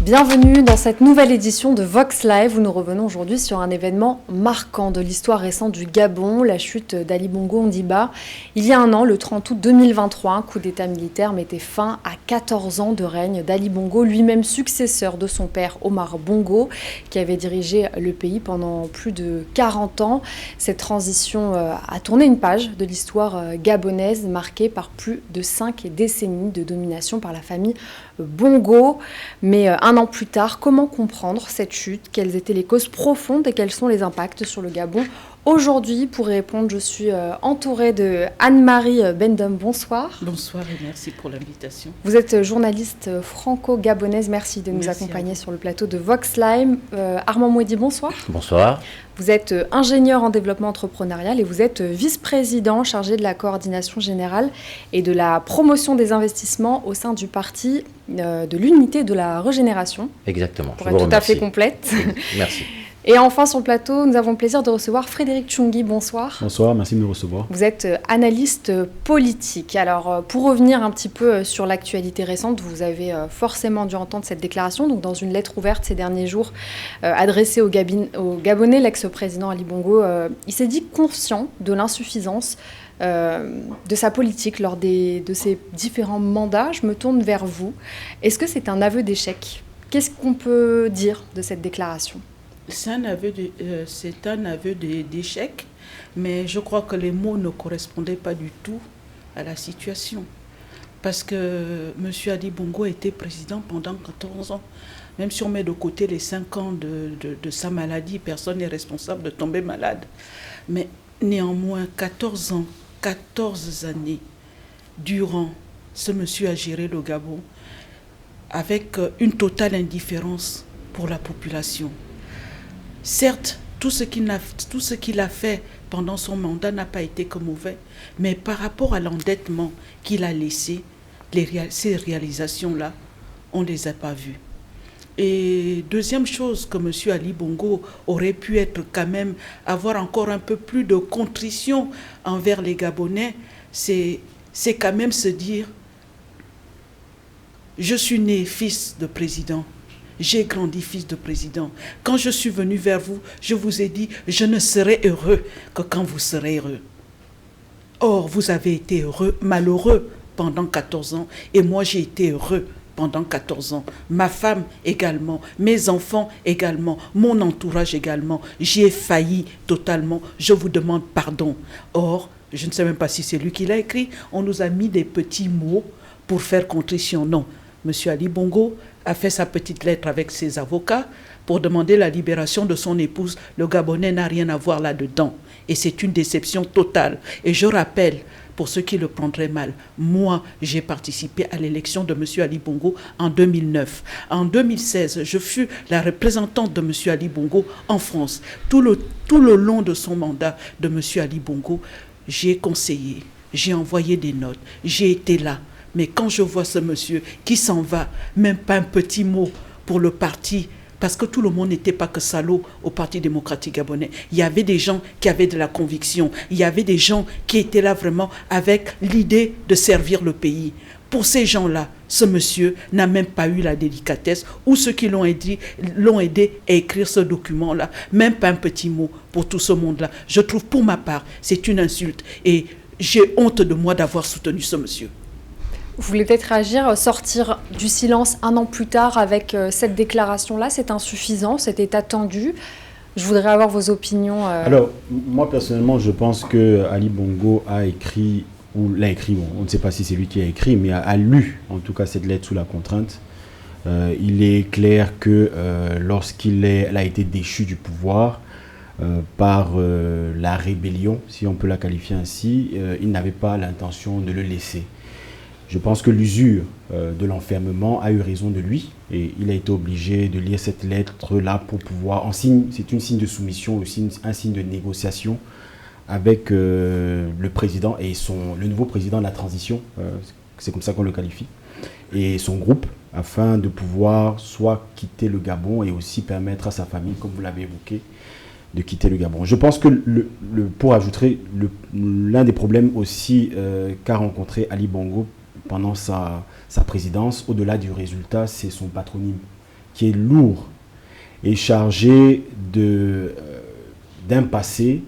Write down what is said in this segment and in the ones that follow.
Bienvenue dans cette nouvelle édition de Vox Live où nous revenons aujourd'hui sur un événement marquant de l'histoire récente du Gabon, la chute d'Ali Bongo Ondimba. Il y a un an, le 30 août 2023, un coup d'État militaire mettait fin à 14 ans de règne d'Ali Bongo, lui-même successeur de son père Omar Bongo, qui avait dirigé le pays pendant plus de 40 ans. Cette transition a tourné une page de l'histoire gabonaise marquée par plus de 5 décennies de domination par la famille Bongo. Mais un an plus tard, comment comprendre cette chute? Quelles étaient les causes profondes et quels sont les impacts sur le Gabon? Aujourd'hui, pour y répondre, je suis entourée de Anne-Marie Bendom. Bonsoir. Bonsoir et merci pour l'invitation. Vous êtes journaliste franco-gabonaise. Merci de nous accompagner sur le plateau de Vox Live. Armand Mouedi, bonsoir. Bonsoir. Vous êtes ingénieur en développement entrepreneurial et vous êtes vice-président chargé de la coordination générale et de la promotion des investissements au sein du parti de l'unité de la régénération. Exactement. Pour être tout à fait complète. Merci. Et enfin, sur le plateau, nous avons le plaisir de recevoir Frédéric Tchoungui. Bonsoir. Bonsoir, merci de me recevoir. Vous êtes analyste politique. Alors, pour revenir un petit peu sur l'actualité récente, vous avez forcément dû entendre cette déclaration. Donc, dans une lettre ouverte ces derniers jours adressée au Gabonais, l'ex-président Ali Bongo, il s'est dit conscient de l'insuffisance de sa politique lors de ses différents mandats. Je me tourne vers vous. Est-ce que c'est un aveu d'échec? Qu'est-ce qu'on peut dire de cette déclaration? C'est un aveu d'échec, mais je crois que les mots ne correspondaient pas du tout à la situation. Parce que M. Ali Bongo était président pendant 14 ans. Même si on met de côté les 5 ans de sa maladie, personne n'est responsable de tomber malade. Mais néanmoins, 14 ans, 14 années durant, ce monsieur a géré le Gabon avec une totale indifférence pour la population. Certes, tout ce qu'il a fait pendant son mandat n'a pas été que mauvais, mais par rapport à l'endettement qu'il a laissé, ces réalisations-là, on ne les a pas vues. Et deuxième chose que M. Ali Bongo aurait pu être quand même, avoir encore un peu plus de contrition envers les Gabonais, c'est quand même se dire, je suis né fils de président. J'ai grandi fils de président. Quand je suis venu vers vous, je vous ai dit, je ne serai heureux que quand vous serez heureux. Or, vous avez été malheureux pendant 14 ans, et moi j'ai été heureux pendant 14 ans. Ma femme également, mes enfants également, mon entourage également. J'y ai failli totalement. Je vous demande pardon. Or, je ne sais même pas si c'est lui qui l'a écrit. On nous a mis des petits mots pour faire contrition. Non. Monsieur Ali Bongo a fait sa petite lettre avec ses avocats pour demander la libération de son épouse. Le Gabonais n'a rien à voir là-dedans. Et c'est une déception totale. Et je rappelle, pour ceux qui le prendraient mal, moi, j'ai participé à l'élection de monsieur Ali Bongo en 2009. En 2016, je fus la représentante de monsieur Ali Bongo en France. Tout le long de son mandat de monsieur Ali Bongo, j'ai conseillé, j'ai envoyé des notes, j'ai été là. Mais quand je vois ce monsieur qui s'en va, même pas un petit mot pour le parti, parce que tout le monde n'était pas que salaud au Parti démocratique gabonais. Il y avait des gens qui avaient de la conviction. Il y avait des gens qui étaient là vraiment avec l'idée de servir le pays. Pour ces gens-là, ce monsieur n'a même pas eu la délicatesse, ou ceux qui l'ont aidé à écrire ce document-là, même pas un petit mot pour tout ce monde-là. Je trouve pour ma part, c'est une insulte. Et j'ai honte de moi d'avoir soutenu ce monsieur. Vous voulez peut-être réagir, sortir du silence un an plus tard avec cette déclaration-là, c'est insuffisant, c'était attendu. Je voudrais avoir vos opinions. Alors, moi personnellement, je pense que Ali Bongo a écrit, ou l'a écrit, bon, on ne sait pas si c'est lui qui a écrit, mais a lu en tout cas cette lettre sous la contrainte. Il est clair que lorsqu'il a été déchu du pouvoir par la rébellion, si on peut la qualifier ainsi, il n'avait pas l'intention de le laisser. Je pense que l'usure de l'enfermement a eu raison de lui et il a été obligé de lire cette lettre-là pour pouvoir, c'est un signe de soumission, aussi un signe de négociation avec le président et le nouveau président de la transition, c'est comme ça qu'on le qualifie, et son groupe, afin de pouvoir soit quitter le Gabon et aussi permettre à sa famille, comme vous l'avez évoqué, de quitter le Gabon. Je pense que, pour ajouter, l'un des problèmes aussi qu'a rencontré Ali Bongo pendant sa présidence, au-delà du résultat, c'est son patronyme qui est lourd et chargé d'un passé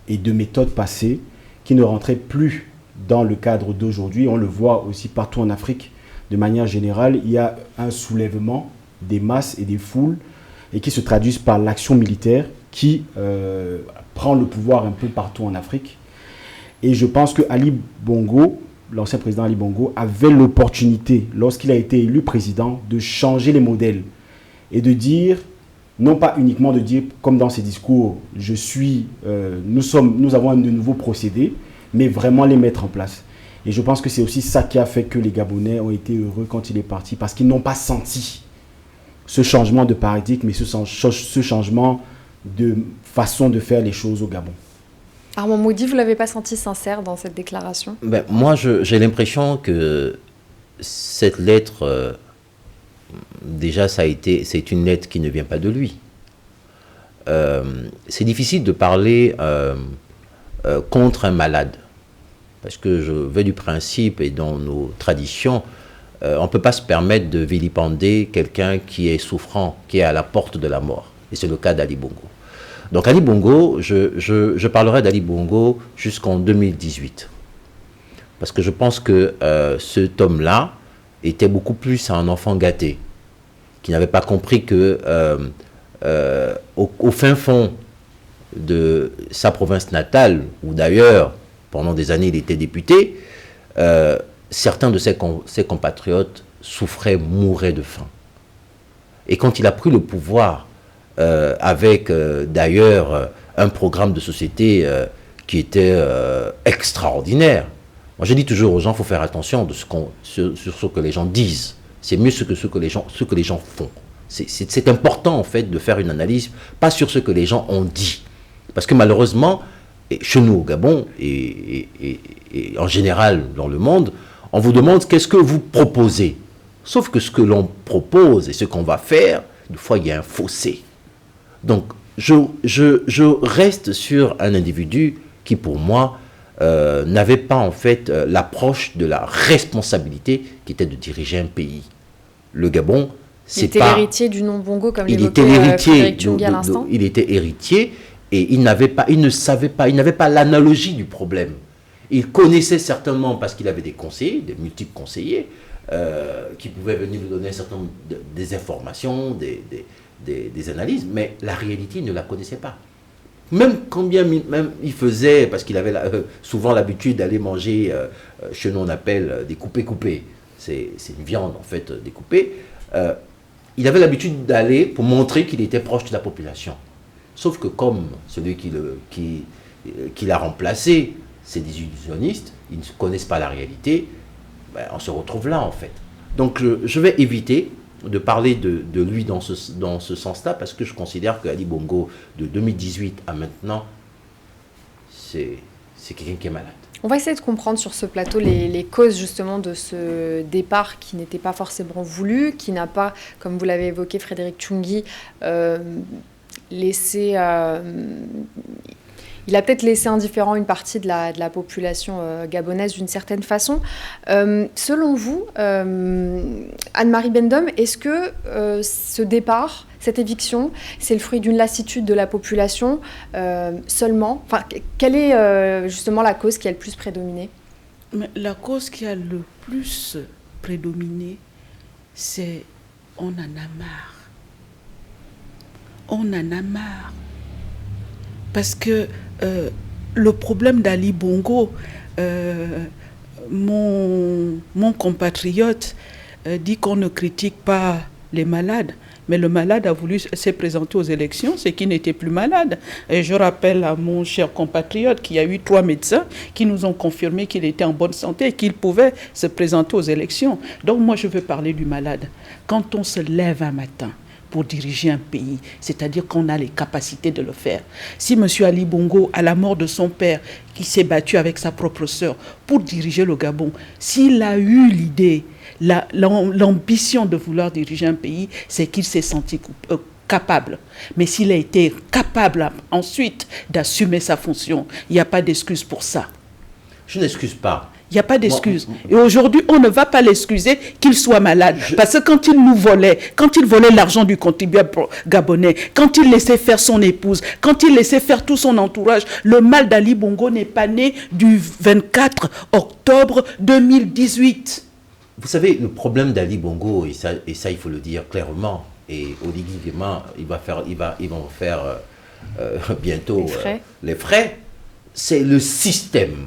et de méthodes passées qui ne rentraient plus dans le cadre d'aujourd'hui. On le voit aussi partout en Afrique. De manière générale, il y a un soulèvement des masses et des foules et qui se traduisent par l'action militaire qui prend le pouvoir un peu partout en Afrique. Et je pense que Ali Bongo, l'ancien président Ali Bongo, avait l'opportunité, lorsqu'il a été élu président, de changer les modèles et de dire, non pas uniquement de dire, comme dans ses discours, nous avons de nouveaux procédés, mais vraiment les mettre en place. Et je pense que c'est aussi ça qui a fait que les Gabonais ont été heureux quand il est parti, parce qu'ils n'ont pas senti ce changement de paradigme et ce changement de façon de faire les choses au Gabon. Armand Maudit, vous ne l'avez pas senti sincère dans cette déclaration? Moi, j'ai l'impression que cette lettre, déjà, c'est une lettre qui ne vient pas de lui. C'est difficile de parler contre un malade. Parce que je vais du principe, et dans nos traditions, on ne peut pas se permettre de vilipender quelqu'un qui est souffrant, qui est à la porte de la mort. Et c'est le cas d'Ali Bongo. Donc Ali Bongo, je parlerai d'Ali Bongo jusqu'en 2018. Parce que je pense que cet homme-là était beaucoup plus un enfant gâté, qui n'avait pas compris que au fin fond de sa province natale, où d'ailleurs, pendant des années, il était député, certains de ses compatriotes souffraient, mouraient de faim. Et quand il a pris le pouvoir, avec d'ailleurs un programme de société qui était extraordinaire. Moi, je dis toujours aux gens, il faut faire attention sur ce que les gens disent. C'est mieux ce que les gens font. C'est important, en fait, de faire une analyse, pas sur ce que les gens ont dit. Parce que malheureusement, chez nous au Gabon et en général dans le monde, on vous demande qu'est-ce que vous proposez. Sauf que ce que l'on propose et ce qu'on va faire, des fois il y a un fossé. Donc je reste sur un individu qui pour moi n'avait pas en fait l'approche de la responsabilité qui était de diriger un pays. Le Gabon, c'est pas... Il était l'héritier du nom Bongo comme l'évoquait Frédéric Tchungui à l'instant. Il était héritier. Et il n'avait pas l'analogie du problème. Il connaissait certainement, parce qu'il avait des conseillers, des multiples conseillers, qui pouvaient venir lui donner un certain nombre des informations, des analyses, mais la réalité, il ne la connaissait pas. Même même il faisait, parce qu'il avait souvent l'habitude d'aller manger, chez nous on appelle des coupés. C'est une viande en fait découpée. Il avait l'habitude d'aller pour montrer qu'il était proche de la population. Sauf que comme celui qui l'a remplacé, c'est des illusionnistes, ils ne connaissent pas la réalité, on se retrouve là en fait. Donc je vais éviter de parler de lui dans ce sens-là, parce que je considère que Ali Bongo, de 2018 à maintenant, c'est quelqu'un qui est malade. On va essayer de comprendre sur ce plateau les causes justement de ce départ qui n'était pas forcément voulu, qui n'a pas, comme vous l'avez évoqué Frédéric Tchungui, il a peut-être laissé indifférent une partie de la population gabonaise d'une certaine façon. Selon vous, Anne-Marie Bendom, est-ce que ce départ, cette éviction, c'est le fruit d'une lassitude de la population seulement? Enfin, quelle est justement la cause qui a le plus prédominé? La cause qui a le plus prédominé, c'est on en a marre. On en a marre. Parce que le problème d'Ali Bongo, mon compatriote dit qu'on ne critique pas les malades, mais le malade a voulu se présenter aux élections, c'est qu'il n'était plus malade. Et je rappelle à mon cher compatriote qu'il y a eu 3 médecins qui nous ont confirmé qu'il était en bonne santé et qu'il pouvait se présenter aux élections. Donc moi je veux parler du malade. Quand on se lève un matin pour diriger un pays, c'est-à-dire qu'on a les capacités de le faire. Si M. Ali Bongo, à la mort de son père, qui s'est battu avec sa propre sœur pour diriger le Gabon, s'il a eu l'idée, l'ambition de vouloir diriger un pays, c'est qu'il s'est senti capable. Mais s'il a été capable ensuite d'assumer sa fonction, il n'y a pas d'excuse pour ça. Je n'excuse pas. Il n'y a pas d'excuse. Et aujourd'hui, on ne va pas l'excuser qu'il soit malade. Parce que quand il nous volait, quand il volait l'argent du contribuable gabonais, quand il laissait faire son épouse, quand il laissait faire tout son entourage, le mal d'Ali Bongo n'est pas né du 24 octobre 2018. Vous savez, le problème d'Ali Bongo, et ça il faut le dire clairement, et Oligui Nguema, ils vont faire bientôt les frais, c'est le système.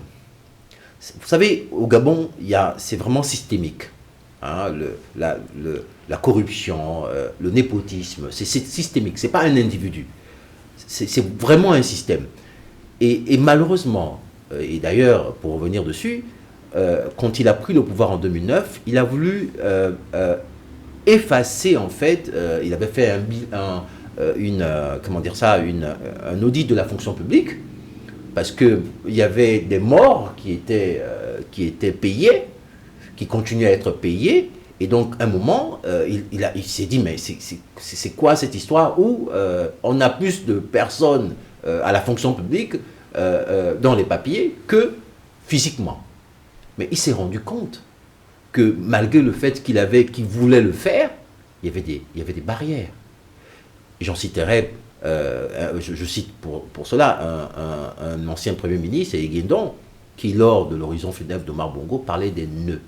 Vous savez, au Gabon, c'est vraiment systémique. Hein, la corruption, le népotisme, c'est systémique, ce n'est pas un individu. C'est vraiment un système. Et malheureusement, et d'ailleurs, pour revenir dessus, quand il a pris le pouvoir en 2009, il a voulu effacer, en fait, il avait fait un audit de la fonction publique, parce qu'il y avait des morts qui étaient payés, qui continuaient à être payés, et donc à un moment, il s'est dit, mais c'est quoi cette histoire où on a plus de personnes à la fonction publique dans les papiers que physiquement. Mais il s'est rendu compte que malgré le fait qu'il voulait le faire, il y avait des barrières. J'en citerai, je cite pour cela un ancien Premier ministre, c'est Guindon, qui lors de l'horizon funèbre d'Omar Bongo parlait des nœuds.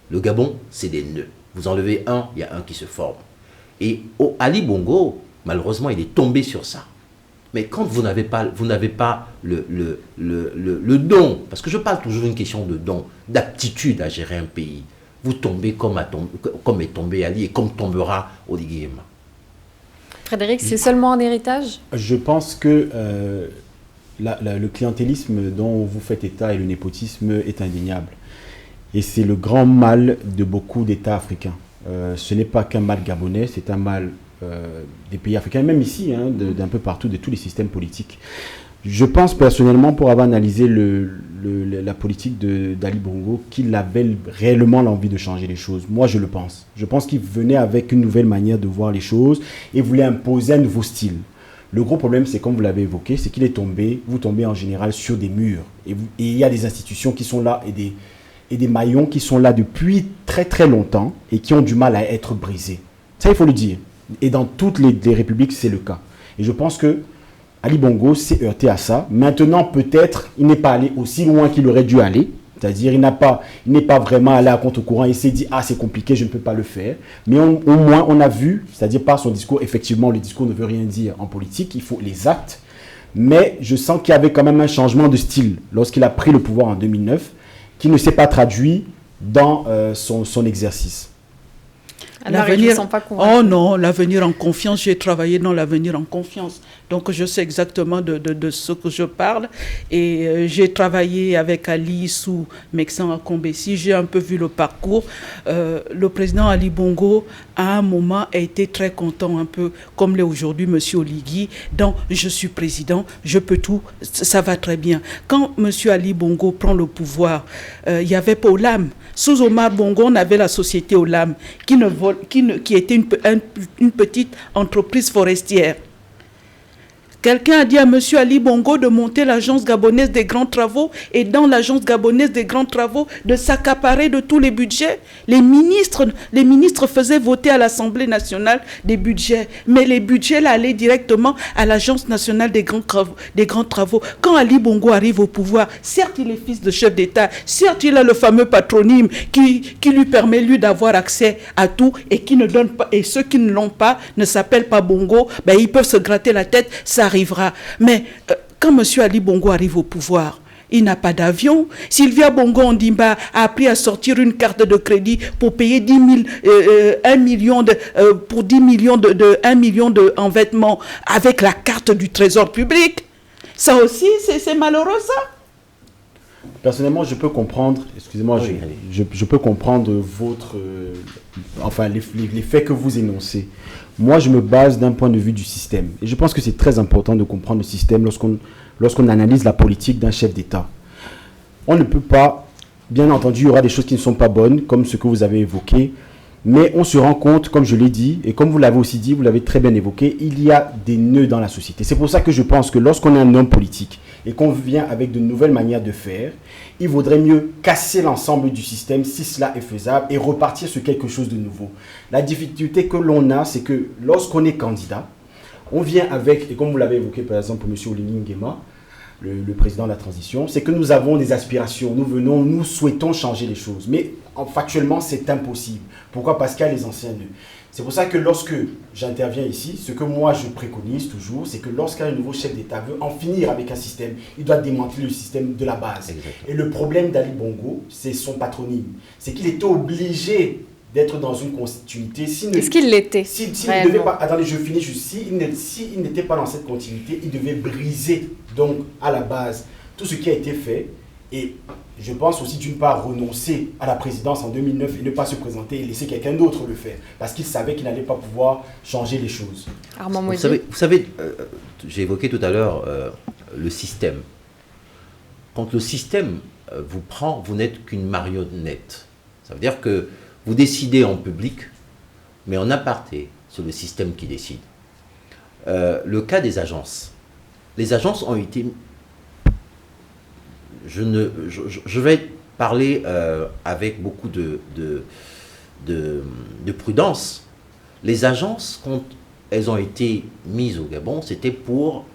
Le Gabon, c'est des nœuds. Vous enlevez un, il y a un qui se forme. Et Ali Bongo, malheureusement, il est tombé sur ça. Mais quand vous n'avez pas le don, parce que je parle toujours d'une question de don, d'aptitude à gérer un pays, vous tombez comme est tombé Ali et comme tombera Oligui Nguema. Frédéric, c'est seulement un héritage ? Je pense que le clientélisme dont vous faites état et le népotisme est indéniable. Et c'est le grand mal de beaucoup d'États africains. Ce n'est pas qu'un mal gabonais, c'est un mal des pays africains, même ici, hein, d'un peu partout, de tous les systèmes politiques. Je pense personnellement, pour avoir analysé la politique d'Ali Bongo, qu'il avait réellement l'envie de changer les choses. Moi, je le pense. Je pense qu'il venait avec une nouvelle manière de voir les choses et voulait imposer un nouveau style. Le gros problème, c'est, comme vous l'avez évoqué, c'est qu'il est tombé, vous tombez en général sur des murs. Et il y a des institutions qui sont là et des maillons qui sont là depuis très très longtemps et qui ont du mal à être brisés. Ça, il faut le dire. Et dans toutes les républiques, c'est le cas. Et je pense que Ali Bongo s'est heurté à ça. Maintenant, peut-être, il n'est pas allé aussi loin qu'il aurait dû aller. C'est-à-dire, il n'est pas vraiment allé à contre-courant. Il s'est dit, c'est compliqué, je ne peux pas le faire. Mais au moins, on a vu, c'est-à-dire par son discours, effectivement, le discours ne veut rien dire en politique, il faut les actes. Mais je sens qu'il y avait quand même un changement de style lorsqu'il a pris le pouvoir en 2009, qui ne s'est pas traduit dans son exercice. L'avenir, oh non, l'avenir en confiance, j'ai travaillé dans l'avenir en confiance. Donc je sais exactement de ce que je parle. Et j'ai travaillé avec Ali sous Mexan à Combessi, j'ai un peu vu le parcours. Le président Ali Bongo, à un moment, a été très content, un peu comme l'est aujourd'hui M. Oligui, dans « je suis président, je peux tout, ça va très bien ». Quand M. Ali Bongo prend le pouvoir, il y avait pas Olam. Sous Omar Bongo, on avait la société Olam qui était une petite entreprise forestière. Quelqu'un a dit à M. Ali Bongo de monter l'agence gabonaise des grands travaux et dans l'agence gabonaise des grands travaux de s'accaparer de tous les budgets. Les ministres faisaient voter à l'Assemblée nationale des budgets, mais les budgets là, allaient directement à l'agence nationale des grands travaux. Quand Ali Bongo arrive au pouvoir, certes il est fils de chef d'État, certes il a le fameux patronyme qui lui permet lui d'avoir accès à tout et qui ne donne pas, et ceux qui ne l'ont pas ne s'appellent pas Bongo, ben ils peuvent se gratter la tête, ça arrivera. Mais quand M. Ali Bongo arrive au pouvoir, il n'a pas d'avion. Sylvia Bongo Ondimba a appris à sortir une carte de crédit pour payer 1 million en vêtements avec la carte du Trésor public. Ça aussi, c'est malheureux, ça. Personnellement, je peux comprendre, excusez-moi, je peux comprendre les faits que vous énoncez. Moi, je me base d'un point de vue du système. Et je pense que c'est très important de comprendre le système lorsqu'on analyse la politique d'un chef d'État. On ne peut pas, bien entendu, il y aura des choses qui ne sont pas bonnes, comme ce que vous avez évoqué, Mais on se rend compte, comme je l'ai dit, et comme vous l'avez aussi dit, vous l'avez très bien évoqué, il y a des nœuds dans la société. C'est pour ça que je pense que lorsqu'on est un homme politique et qu'on vient avec de nouvelles manières de faire, il vaudrait mieux casser l'ensemble du système si cela est faisable et repartir sur quelque chose de nouveau. La difficulté que l'on a, c'est que lorsqu'on est candidat, on vient avec, et comme vous l'avez évoqué par exemple pour M. Oligui Nguema, le président de la transition, c'est que nous avons des aspirations, nous souhaitons changer les choses. Mais factuellement, c'est impossible. Pourquoi? Parce qu'il y a les anciens nœuds. C'est pour ça que lorsque j'interviens ici, ce que moi je préconise toujours, c'est que lorsqu'un nouveau chef d'État veut en finir avec un système, il doit démanteler le système de la base. Exactement. Et le problème d'Ali Bongo, c'est son patronyme. C'est qu'il était obligé d'être dans une continuité. Est-ce qu'il l'était ne devait pas, attendez, je finis juste. S'il n'était pas dans cette continuité, il devait briser, donc, à la base, tout ce qui a été fait. Et je pense aussi, d'une part, renoncer à la présidence en 2009 et ne pas se présenter et laisser quelqu'un d'autre le faire. Parce qu'il savait qu'il n'allait pas pouvoir changer les choses. Armand Vous savez, j'ai évoqué tout à l'heure le système. Quand le système vous prend, vous n'êtes qu'une marionnette. Ça veut dire que vous décidez en public, mais en aparté, c'est le système qui décide. Le cas des agences. Les agences ont été... Je vais parler avec beaucoup de prudence. Les agences, quand elles ont été mises au Gabon, c'était pour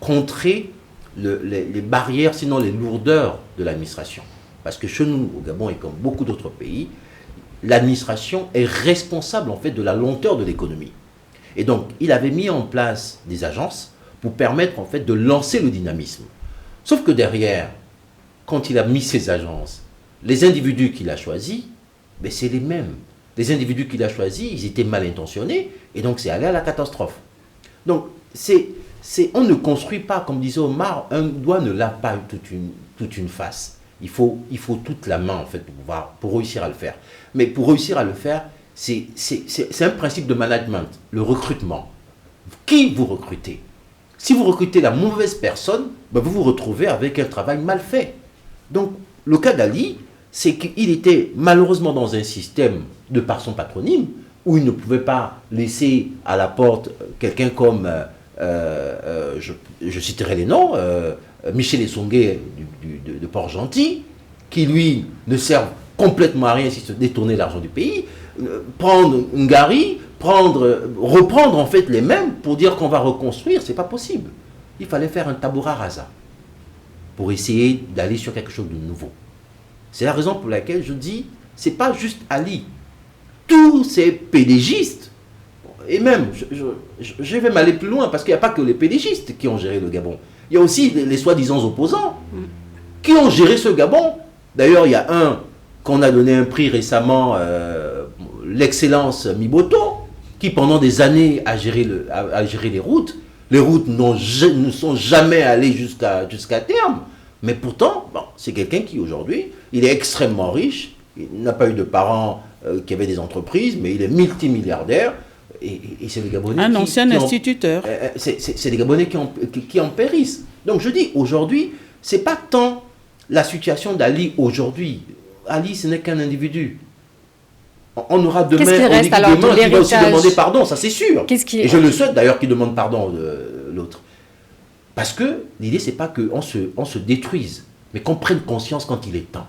contrer les barrières, sinon les lourdeurs de l'administration. Parce que chez nous, au Gabon et comme beaucoup d'autres pays, l'administration est responsable en fait de la lenteur de l'économie. Et donc, il avait mis en place des agences pour permettre en fait de lancer le dynamisme. Sauf que derrière, quand il a mis ces agences, les individus qu'il a choisis, ben c'est les mêmes. Les individus qu'il a choisis, ils étaient mal intentionnés, et donc c'est allé à la catastrophe. Donc, on ne construit pas, comme disait Omar, un doigt ne lave pas toute une face. Il faut toute la main, en fait, pour réussir à le faire. Mais pour réussir à le faire, c'est un principe de management, le recrutement. Qui vous recrutez? Si vous recrutez la mauvaise personne, ben vous vous retrouvez avec un travail mal fait. Donc, le cas d'Ali, c'est qu'il était malheureusement dans un système, de par son patronyme, où il ne pouvait pas laisser à la porte quelqu'un comme, je citerai les noms, Michel Essongué de Port-Gentil, qui lui ne sert complètement à rien si ce détourner l'argent du pays, prendre Ngari, reprendre en fait les mêmes pour dire qu'on va reconstruire, c'est pas possible. Il fallait faire un tabula rasa pour essayer d'aller sur quelque chose de nouveau. C'est la raison pour laquelle je dis, c'est pas juste Ali. Tous ces pédégistes, et même, je vais m'aller plus loin, parce qu'il n'y a pas que les pédégistes qui ont géré le Gabon. Il y a aussi les soi-disant opposants qui ont géré ce Gabon. D'ailleurs, il y a un qu'on a donné un prix récemment, l'excellence Miboto, qui pendant des années a géré les routes. Les routes ne sont jamais allées jusqu'à terme. Mais pourtant, bon, c'est quelqu'un qui aujourd'hui, il est extrêmement riche. Il n'a pas eu de parents qui avaient des entreprises, mais il est multimilliardaire. Et c'est les Gabonais un ancien instituteur. C'est les Gabonais qui en périssent. Donc je dis, aujourd'hui, ce n'est pas tant la situation d'Ali aujourd'hui. Ali, ce n'est qu'un individu. On aura demain, demain qui va aussi demander pardon, ça c'est sûr. Et je le souhaite d'ailleurs qu'il demande pardon l'autre. Parce que l'idée, c'est pas qu'on se détruise, mais qu'on prenne conscience quand il est temps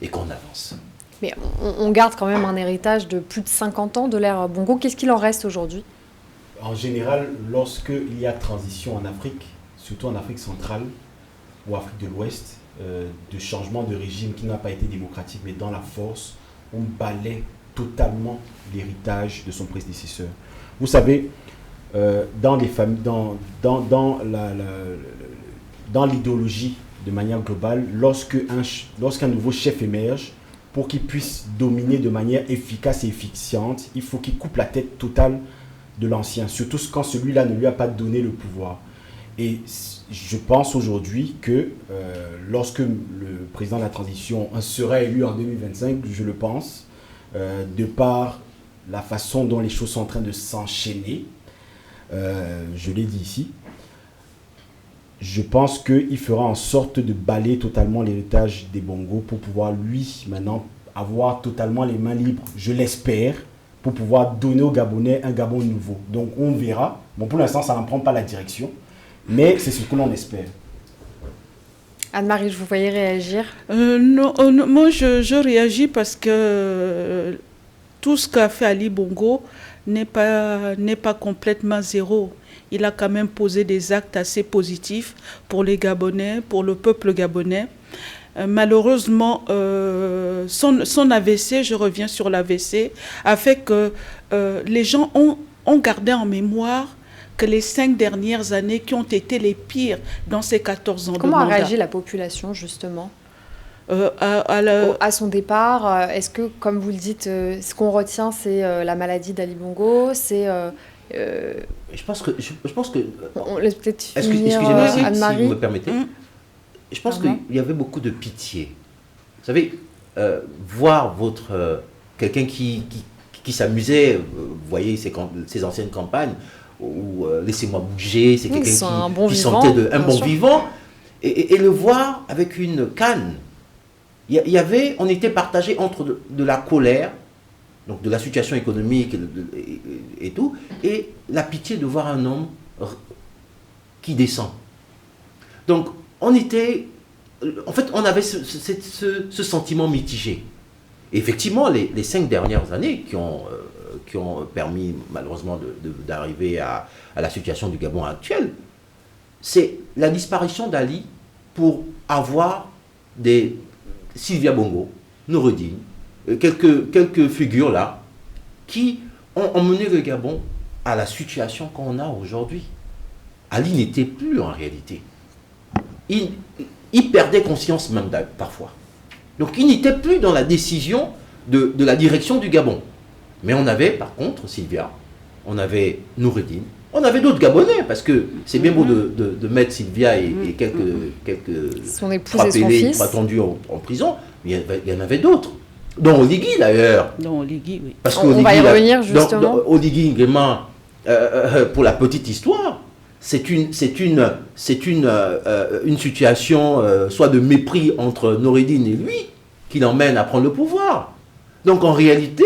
et qu'on avance. Mais on garde quand même un héritage de plus de 50 ans de l'ère Bongo. Qu'est-ce qu'il en reste aujourd'hui? En général, lorsqu'il y a transition en Afrique, surtout en Afrique centrale ou Afrique de l'Ouest, de changement de régime qui n'a pas été démocratique, mais dans la force, on balaie totalement l'héritage de son prédécesseur. Vous savez, dans les familles, dans l'idéologie de manière globale, lorsqu'un nouveau chef émerge, pour qu'il puisse dominer de manière efficace et efficiente, il faut qu'il coupe la tête totale de l'ancien, surtout quand celui-là ne lui a pas donné le pouvoir. Et je pense aujourd'hui que lorsque le président de la transition sera élu en 2025, je le pense, de par la façon dont les choses sont en train de s'enchaîner, je l'ai dit ici, je pense qu'il fera en sorte de balayer totalement l'héritage des Bongo pour pouvoir lui maintenant avoir totalement les mains libres, je l'espère, pour pouvoir donner aux Gabonais un Gabon nouveau. Donc on verra. Bon, pour l'instant, ça n'en prend pas la direction, mais c'est ce que l'on espère. Anne-Marie, je vous voyais réagir. Non, moi je réagis parce que tout ce qu'a fait Ali Bongo n'est pas complètement zéro. Il a quand même posé des actes assez positifs pour les Gabonais, pour le peuple gabonais. Malheureusement, son AVC, je reviens sur l'AVC, a fait que les gens ont gardé en mémoire que les 5 dernières années qui ont été les pires dans ces 14 ans de mandat. Comment a réagi la population, justement, à son départ? Est-ce que, comme vous le dites, ce qu'on retient, c'est la maladie d'Ali Bongo, c'est... Je pense que... On laisse peut-être finir, excusez-moi, si Anne-Marie. vous me permettez. Je pense qu'il y avait beaucoup de pitié. Vous savez, voir quelqu'un qui s'amusait, vous voyez ses anciennes campagnes, ou laissez-moi bouger, c'est quelqu'un qui sentait un bon vivant, et le voir avec une canne. On était partagé entre de la colère, donc de la situation économique et tout, et la pitié de voir un homme qui descend. Donc, on avait ce sentiment mitigé. Et effectivement, les 5 dernières années qui ont permis malheureusement d'arriver à la situation du Gabon actuel, c'est la disparition d'Ali pour avoir des Sylvia Bongo, Noureddine, quelques figures là, qui ont emmené le Gabon à la situation qu'on a aujourd'hui. Ali n'était plus en réalité. Il perdait conscience même parfois. Donc il n'était plus dans la décision de la direction du Gabon. Mais on avait par contre Sylvia, on avait Noureddine, on avait d'autres Gabonais, parce que c'est bien beau de mettre Sylvia et quelques son épouse et son fils attendus en prison, mais il y en avait d'autres. Dont Oligui d'ailleurs. Dont Oligui, oui. Parce on va y revenir justement. Oligui Nguema, pour la petite histoire, c'est une situation soit de mépris entre Noureddine et lui qui l'emmène à prendre le pouvoir. Donc en réalité,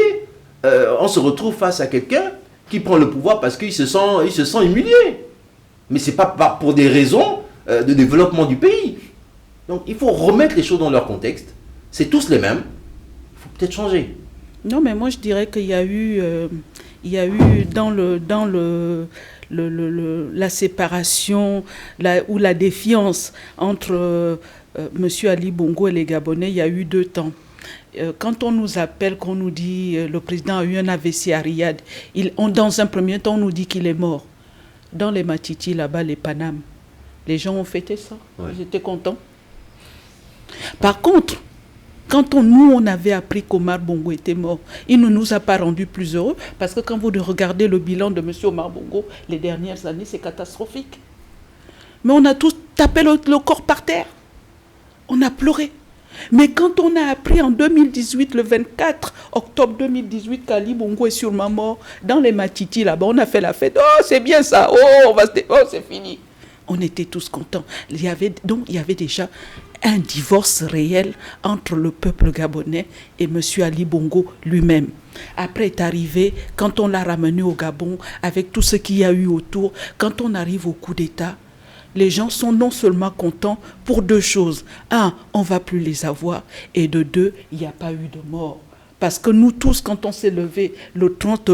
on se retrouve face à quelqu'un qui prend le pouvoir parce qu'il se sent humilié. Mais ce n'est pas pour des raisons de développement du pays. Donc il faut remettre les choses dans leur contexte. C'est tous les mêmes. Il faut peut-être changer. Non, mais moi je dirais qu'il y a eu dans la séparation ou la défiance entre M. Ali Bongo et les Gabonais, il y a eu 2 temps. Quand on nous appelle, qu'on nous dit le président a eu un AVC à Riyad, dans un premier temps, on nous dit qu'il est mort. Dans les Matiti, là-bas, les Panam, les gens ont fêté ça. Ouais. Ils étaient contents. Par contre, quand on avait appris qu'Omar Bongo était mort, il ne nous a pas rendus plus heureux, parce que quand vous regardez le bilan de M. Omar Bongo, les dernières années, c'est catastrophique. Mais on a tous tapé le corps par terre. On a pleuré. Mais quand on a appris en 2018, le 24 octobre 2018, qu'Ali Bongo est sûrement mort dans les Matiti, là-bas, on a fait la fête. Oh, c'est bien ça. Oh, c'est fini. On était tous contents. Il y avait déjà un divorce réel entre le peuple gabonais et M. Ali Bongo lui-même. Après est arrivé, quand on l'a ramené au Gabon, avec tout ce qu'il y a eu autour, quand on arrive au coup d'État, les gens sont non seulement contents pour 2 choses. 1, on ne va plus les avoir. Et de 2, il n'y a pas eu de mort. Parce que nous tous, quand on s'est levé le 30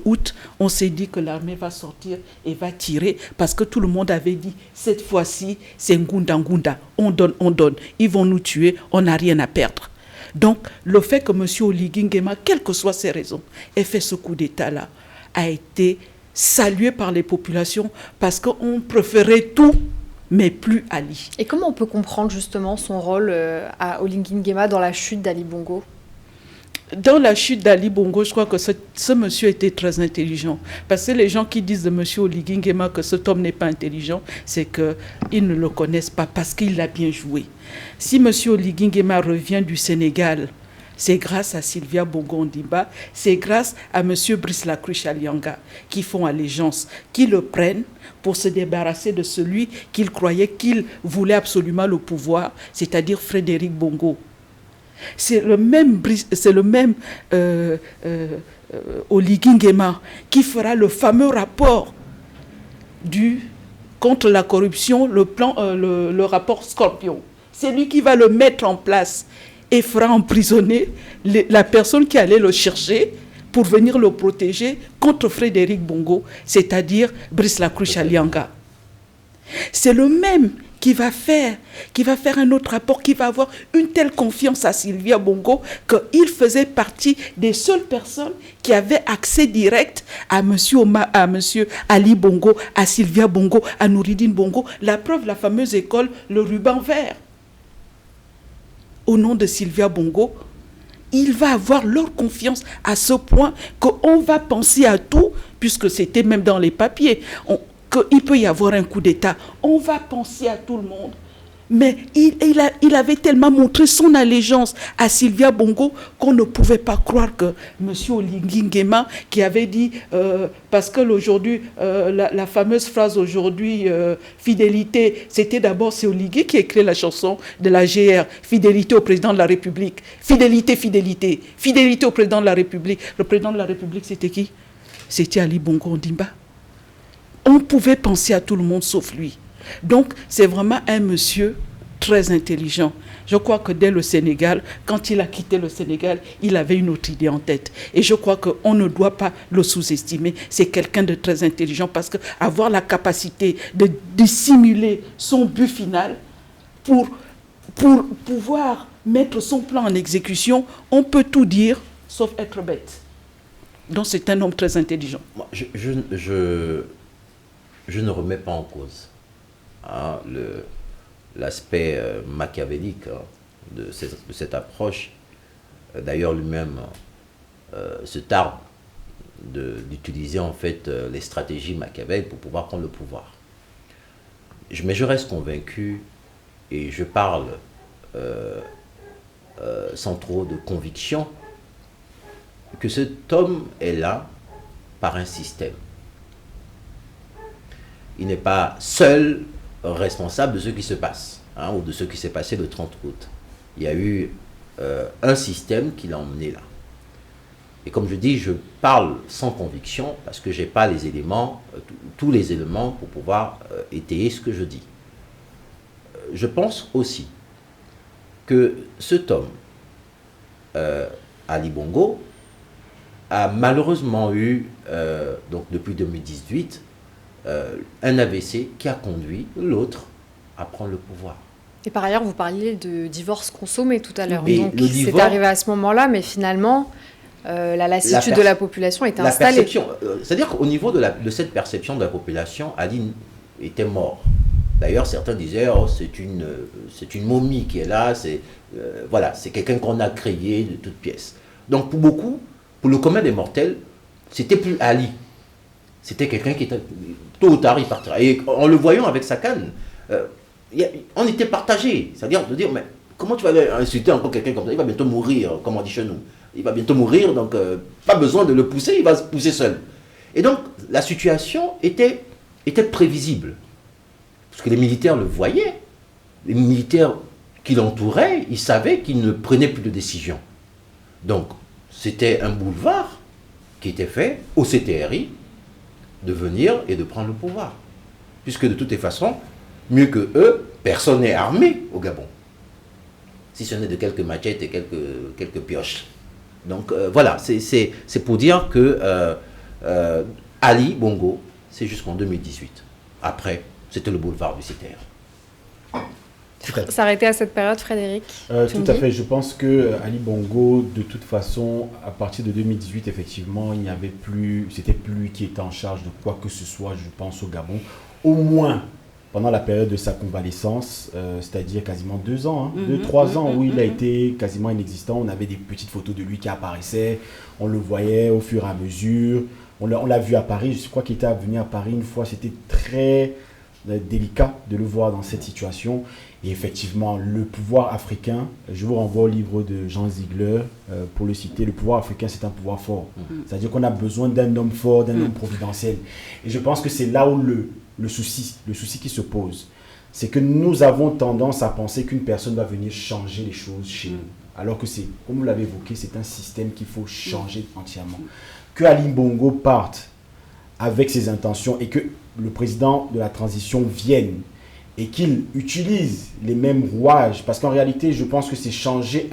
août, on s'est dit que l'armée va sortir et va tirer. Parce que tout le monde avait dit, cette fois-ci, c'est Ngunda Ngunda. On donne. Ils vont nous tuer, on n'a rien à perdre. Donc, le fait que M. Oligui Nguema, quelles que soient ses raisons, ait fait ce coup d'État-là, a été salué par les populations parce qu'on préférait tout, mais plus Ali. Et comment on peut comprendre justement son rôle à Oligui Nguema dans la chute d'Ali Bongo? Dans la chute d'Ali Bongo, je crois que ce monsieur était très intelligent. Parce que les gens qui disent de M. Oligui Nguema que cet homme n'est pas intelligent, c'est qu'ils ne le connaissent pas parce qu'il a bien joué. Si M. Oligui Nguema revient du Sénégal, c'est grâce à Sylvia Bongo Ondimba, c'est grâce à M. Brice Lacruche Alianga qui font allégeance, qui le prennent pour se débarrasser de celui qu'ils croyaient qu'il voulait absolument le pouvoir, c'est-à-dire Frédéric Bongo. C'est le même Oligui Nguema qui fera le fameux rapport contre la corruption, le rapport Scorpion. C'est lui qui va le mettre en place et fera emprisonner la personne qui allait le chercher pour venir le protéger contre Frédéric Bongo, c'est-à-dire Brice Lacroix Alianga. C'est le même qui va faire un autre rapport, qui va avoir une telle confiance à Sylvia Bongo qu'il faisait partie des seules personnes qui avaient accès direct à monsieur Ali Bongo, à Sylvia Bongo, à Nouridine Bongo. La preuve, la fameuse école, le ruban vert. Au nom de Sylvia Bongo, il va avoir leur confiance à ce point qu'on va penser à tout, puisque c'était même dans les papiers, qu'il peut y avoir un coup d'État. On va penser à tout le monde. Mais il avait tellement montré son allégeance à Sylvia Bongo qu'on ne pouvait pas croire que M. Oligui Nguema, qui avait dit, parce que aujourd'hui, la fameuse phrase aujourd'hui, fidélité, c'était d'abord c'est Oligui qui a écrit la chanson de la GR, fidélité au président de la République. Fidélité, fidélité, fidélité au président de la République. Le président de la République, c'était qui? C'était Ali Bongo Ondimba. On pouvait penser à tout le monde sauf lui. Donc, c'est vraiment un monsieur très intelligent. Je crois que dès le Sénégal, quand il a quitté le Sénégal, il avait une autre idée en tête. Et je crois qu'on ne doit pas le sous-estimer. C'est quelqu'un de très intelligent parce qu'avoir la capacité de dissimuler son but final pour pouvoir mettre son plan en exécution, on peut tout dire sauf être bête. Donc, c'est un homme très intelligent. Moi, je ne remets pas en cause l'aspect machiavélique de cette approche. D'ailleurs, lui-même se tarde d'utiliser en fait les stratégies machiavéliques pour pouvoir prendre le pouvoir. Mais je reste convaincu, et je parle sans trop de conviction, que cet homme est là par un système. Il n'est pas seul responsable de ce qui se passe, ou de ce qui s'est passé le 30 août. Il y a eu un système qui l'a emmené là. Et comme je dis, je parle sans conviction parce que je n'ai pas les éléments, tous les éléments pour pouvoir étayer ce que je dis. Je pense aussi que cet homme, Ali Bongo, a malheureusement eu, donc depuis 2018, un AVC qui a conduit l'autre à prendre le pouvoir. Et par ailleurs, vous parliez de divorce consommé tout à l'heure. Et donc c'est arrivé à ce moment-là, mais finalement, la lassitude de la population était installée. C'est-à-dire qu'au niveau de cette perception de la population, Ali était mort. D'ailleurs, certains disaient, oh, c'est une momie qui est là, voilà, c'est quelqu'un qu'on a créé de toutes pièces. Donc pour beaucoup, pour le commun des mortels, c'était plus Ali. C'était quelqu'un qui était, tôt ou tard, il partira. Et en le voyant avec sa canne, on était partagés. C'est-à-dire de dire, mais comment tu vas insulter encore quelqu'un comme ça? Il va bientôt mourir, comme on dit chez nous. Il va bientôt mourir, donc pas besoin de le pousser, il va se pousser seul. Et donc, la situation était prévisible. Parce que les militaires le voyaient. Les militaires qui l'entouraient, ils savaient qu'ils ne prenaient plus de décision. Donc, c'était un boulevard qui était fait au CTRI de venir et de prendre le pouvoir. Puisque de toutes les façons, mieux que eux, personne n'est armé au Gabon. Si ce n'est de quelques machettes et quelques pioches. Donc voilà, c'est pour dire que Ali Bongo, c'est jusqu'en 2018. Après, c'était le boulevard du CTR. S'arrêter à cette période, Frédéric? Tout à fait. Je pense que Ali Bongo, de toute façon, à partir de 2018, effectivement, il n'y avait plus, c'était plus lui qui était en charge de quoi que ce soit, je pense, au Gabon. Au moins pendant la période de sa convalescence, c'est-à-dire quasiment 2 ans, 2-3 ans, où il a été quasiment inexistant. On avait des petites photos de lui qui apparaissaient, on le voyait au fur et à mesure. On l'a vu à Paris, je crois qu'il était venu à Paris une fois, c'était très délicat de le voir dans cette situation. Et effectivement, le pouvoir africain, je vous renvoie au livre de Jean Ziegler, pour le citer, le pouvoir africain, c'est un pouvoir fort. C'est-à-dire qu'on a besoin d'un homme fort, d'un homme providentiel. Et je pense que c'est là où le souci qui se pose. C'est que nous avons tendance à penser qu'une personne va venir changer les choses chez nous. alors que c'est, comme vous l'avez évoqué, c'est un système qu'il faut changer entièrement. Que Ali Bongo parte avec ses intentions et que le président de la transition vienne et qu'il utilise les mêmes rouages, parce qu'en réalité, je pense que c'est changer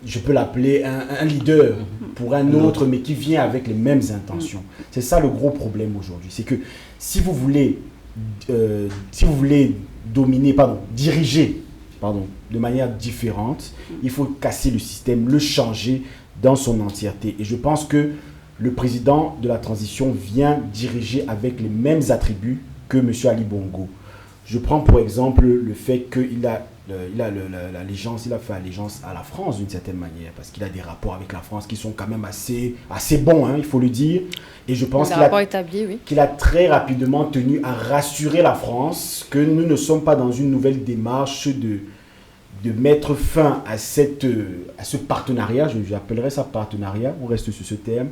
je peux l'appeler un leader pour un autre, mais qui vient avec les mêmes intentions. C'est ça le gros problème aujourd'hui. C'est que si vous voulez diriger de manière différente, il faut casser le système, le changer dans son entièreté. Et je pense que le président de la transition vient diriger avec les mêmes attributs que M. Ali Bongo. Je prends pour exemple le fait qu'il a l'allégeance, il a fait allégeance à la France d'une certaine manière, parce qu'il a des rapports avec la France qui sont quand même assez bons, hein, il faut le dire. Et je pense qu'il a très rapidement tenu à rassurer la France que nous ne sommes pas dans une nouvelle démarche de mettre fin à ce partenariat, j'appellerais ça partenariat, on reste sur ce terme,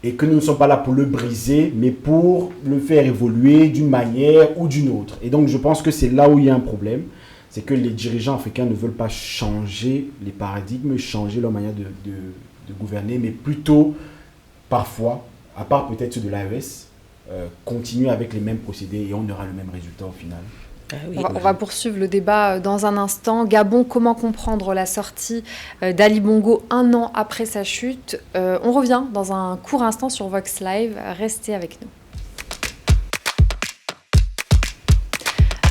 et que nous ne sommes pas là pour le briser, mais pour le faire évoluer d'une manière ou d'une autre. Et donc je pense que c'est là où il y a un problème, c'est que les dirigeants africains ne veulent pas changer les paradigmes, changer leur manière de gouverner, mais plutôt, parfois, à part peut-être ceux de l'AES, continuer avec les mêmes procédés et on aura le même résultat au final. Ah oui. On va poursuivre le débat dans un instant. Gabon, comment comprendre la sortie d'Ali Bongo un an après sa chute? On revient dans un court instant sur Vox Live. Restez avec nous.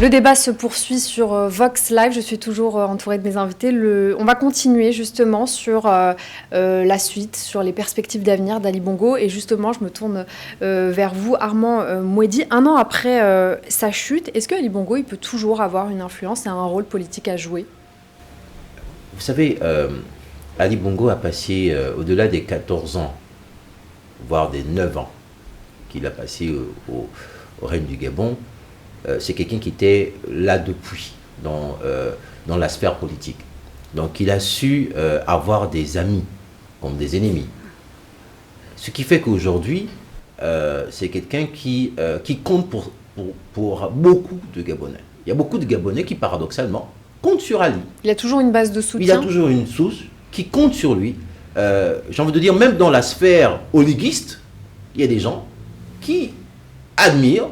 Le débat se poursuit sur Vox Live. Je suis toujours entourée de mes invités. On va continuer justement sur la suite, sur les perspectives d'avenir d'Ali Bongo. Et justement, je me tourne vers vous, Armand Mouedi. Un an après sa chute, est-ce que Ali Bongo il peut toujours avoir une influence et un rôle politique à jouer? Vous savez, Ali Bongo a passé au-delà des 14 ans, voire des 9 ans qu'il a passé au règne du Gabon. C'est quelqu'un qui était là depuis, dans la sphère politique. Donc il a su avoir des amis comme des ennemis. Ce qui fait qu'aujourd'hui, c'est quelqu'un qui compte pour beaucoup de Gabonais. Il y a beaucoup de Gabonais qui, paradoxalement, comptent sur Ali. Il a toujours une base de soutien. Il a toujours une source qui compte sur lui. J'ai envie de dire, même dans la sphère oliguiste, il y a des gens qui admirent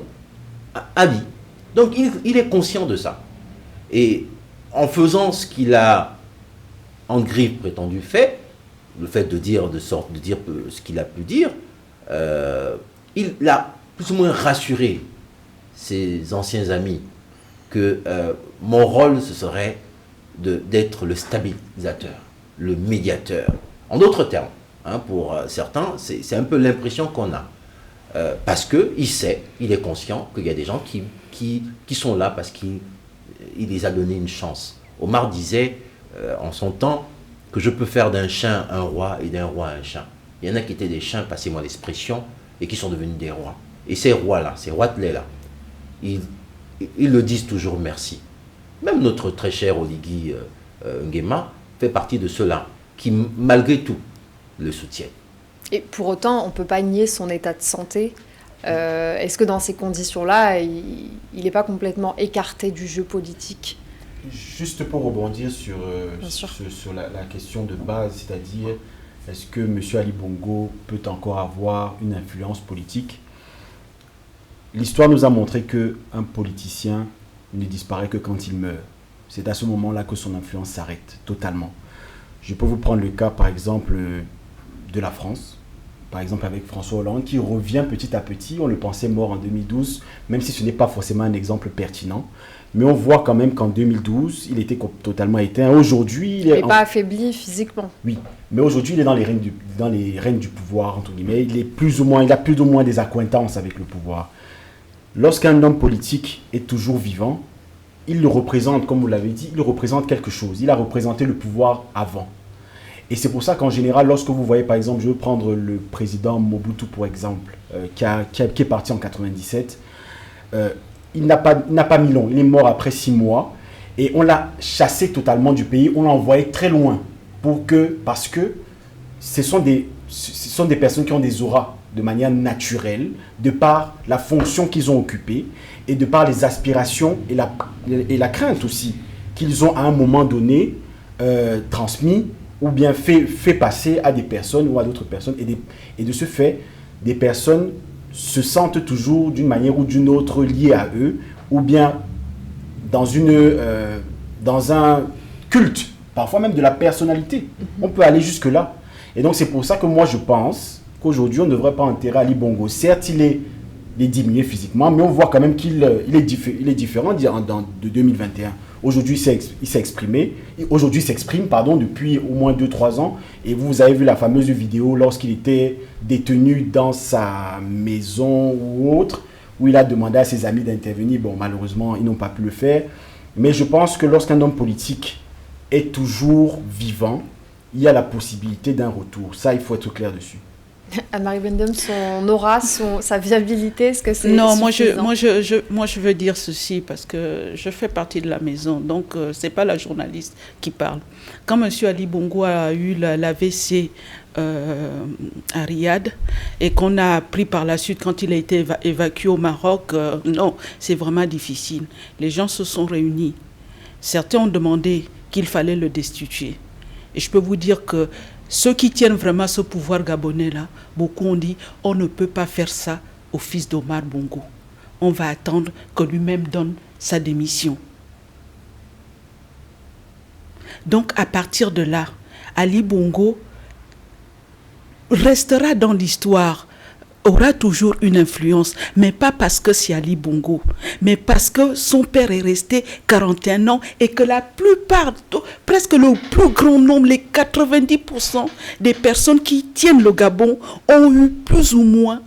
Ali. Donc il est conscient de ça. Et en faisant ce qu'il a, en griffe prétendu, fait, le fait de dire ce qu'il a pu dire, il a plus ou moins rassuré ses anciens amis que mon rôle, ce serait d'être le stabilisateur, le médiateur. En d'autres termes, hein, pour certains, c'est un peu l'impression qu'on a. Parce qu'il sait, il est conscient qu'il y a des gens qui sont là parce qu'il les a donné une chance. Omar disait en son temps que je peux faire d'un chien un roi et d'un roi un chien. Il y en a qui étaient des chiens, passez-moi l'expression, et qui sont devenus des rois. Et ces rois-là, ces roitelets-là, ils le disent toujours merci. Même notre très cher Oligui Nguema fait partie de ceux-là qui, malgré tout, le soutiennent. Et pour autant, on ne peut pas nier son état de santé. Est-ce que dans ces conditions-là, il n'est pas complètement écarté du jeu politique? Juste pour rebondir sur la question de base, c'est-à-dire est-ce que M. Ali Bongo peut encore avoir une influence politique? L'histoire nous a montré qu'un politicien ne disparaît que quand il meurt. C'est à ce moment-là que son influence s'arrête totalement. Je peux vous prendre le cas, par exemple, de la France. Par exemple avec François Hollande qui revient petit à petit, on le pensait mort en 2012, même si ce n'est pas forcément un exemple pertinent. Mais on voit quand même qu'en 2012, il était totalement éteint. Aujourd'hui, il n'est pas affaibli physiquement. Oui, mais aujourd'hui, il est dans les rênes du pouvoir, entre guillemets. Il a plus ou moins des accointances avec le pouvoir. Lorsqu'un homme politique est toujours vivant, il le représente, comme vous l'avez dit, il représente quelque chose. Il a représenté le pouvoir avant. Et c'est pour ça qu'en général, lorsque vous voyez, par exemple, je veux prendre le président Mobutu, pour exemple, qui est parti en 97, il n'a pas mis long, il est mort après 6 mois, et on l'a chassé totalement du pays, on l'a envoyé très loin, parce que ce sont des personnes qui ont des auras de manière naturelle, de par la fonction qu'ils ont occupée, et de par les aspirations et la crainte aussi qu'ils ont à un moment donné transmis ou bien fait passer à des personnes ou à d'autres personnes. Et de ce fait, des personnes se sentent toujours d'une manière ou d'une autre liées à eux, ou bien dans un culte, parfois même de la personnalité. On peut aller jusque-là. Et donc c'est pour ça que moi je pense qu'aujourd'hui on ne devrait pas enterrer Ali Bongo. Certes, il est diminué physiquement, mais on voit quand même qu'il est différent de 2021. Aujourd'hui, il s'est exprimé. Aujourd'hui, il s'exprime, depuis au moins 2-3 ans. Et vous avez vu la fameuse vidéo lorsqu'il était détenu dans sa maison ou autre, où il a demandé à ses amis d'intervenir. Bon, malheureusement, ils n'ont pas pu le faire. Mais je pense que lorsqu'un homme politique est toujours vivant, il y a la possibilité d'un retour. Ça, il faut être clair dessus. Anne-Marie Bendem, son aura, sa viabilité, est-ce que c'est suffisant? moi je veux dire ceci parce que je fais partie de la maison, donc c'est pas la journaliste qui parle. Quand M. Ali Bongo a eu l'AVC à Riyad et qu'on a appris par la suite quand il a été évacué au Maroc, non, c'est vraiment difficile. Les gens se sont réunis. Certains ont demandé qu'il fallait le destituer. Et je peux vous dire que ceux qui tiennent vraiment ce pouvoir gabonais-là, beaucoup ont dit on ne peut pas faire ça au fils d'Omar Bongo. On va attendre que lui-même donne sa démission. Donc à partir de là, Ali Bongo restera dans l'histoire, aura toujours une influence, mais pas parce que c'est Ali Bongo, mais parce que son père est resté 41 ans et que la plupart, presque le plus grand nombre, les 90% des personnes qui tiennent le Gabon ont eu plus ou moins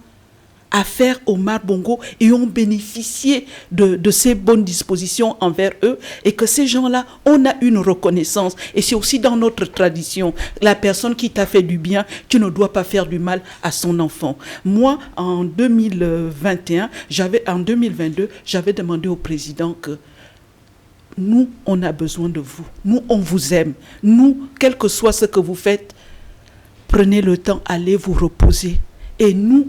affaire au Omar Bongo et ont bénéficié de ces bonnes dispositions envers eux, et que ces gens-là, on a une reconnaissance. Et c'est aussi dans notre tradition, la personne qui t'a fait du bien, tu ne dois pas faire du mal à son enfant. Moi, en 2022, j'avais demandé au président que nous, on a besoin de vous. Nous, on vous aime. Nous, quel que soit ce que vous faites, prenez le temps, allez vous reposer. Et nous,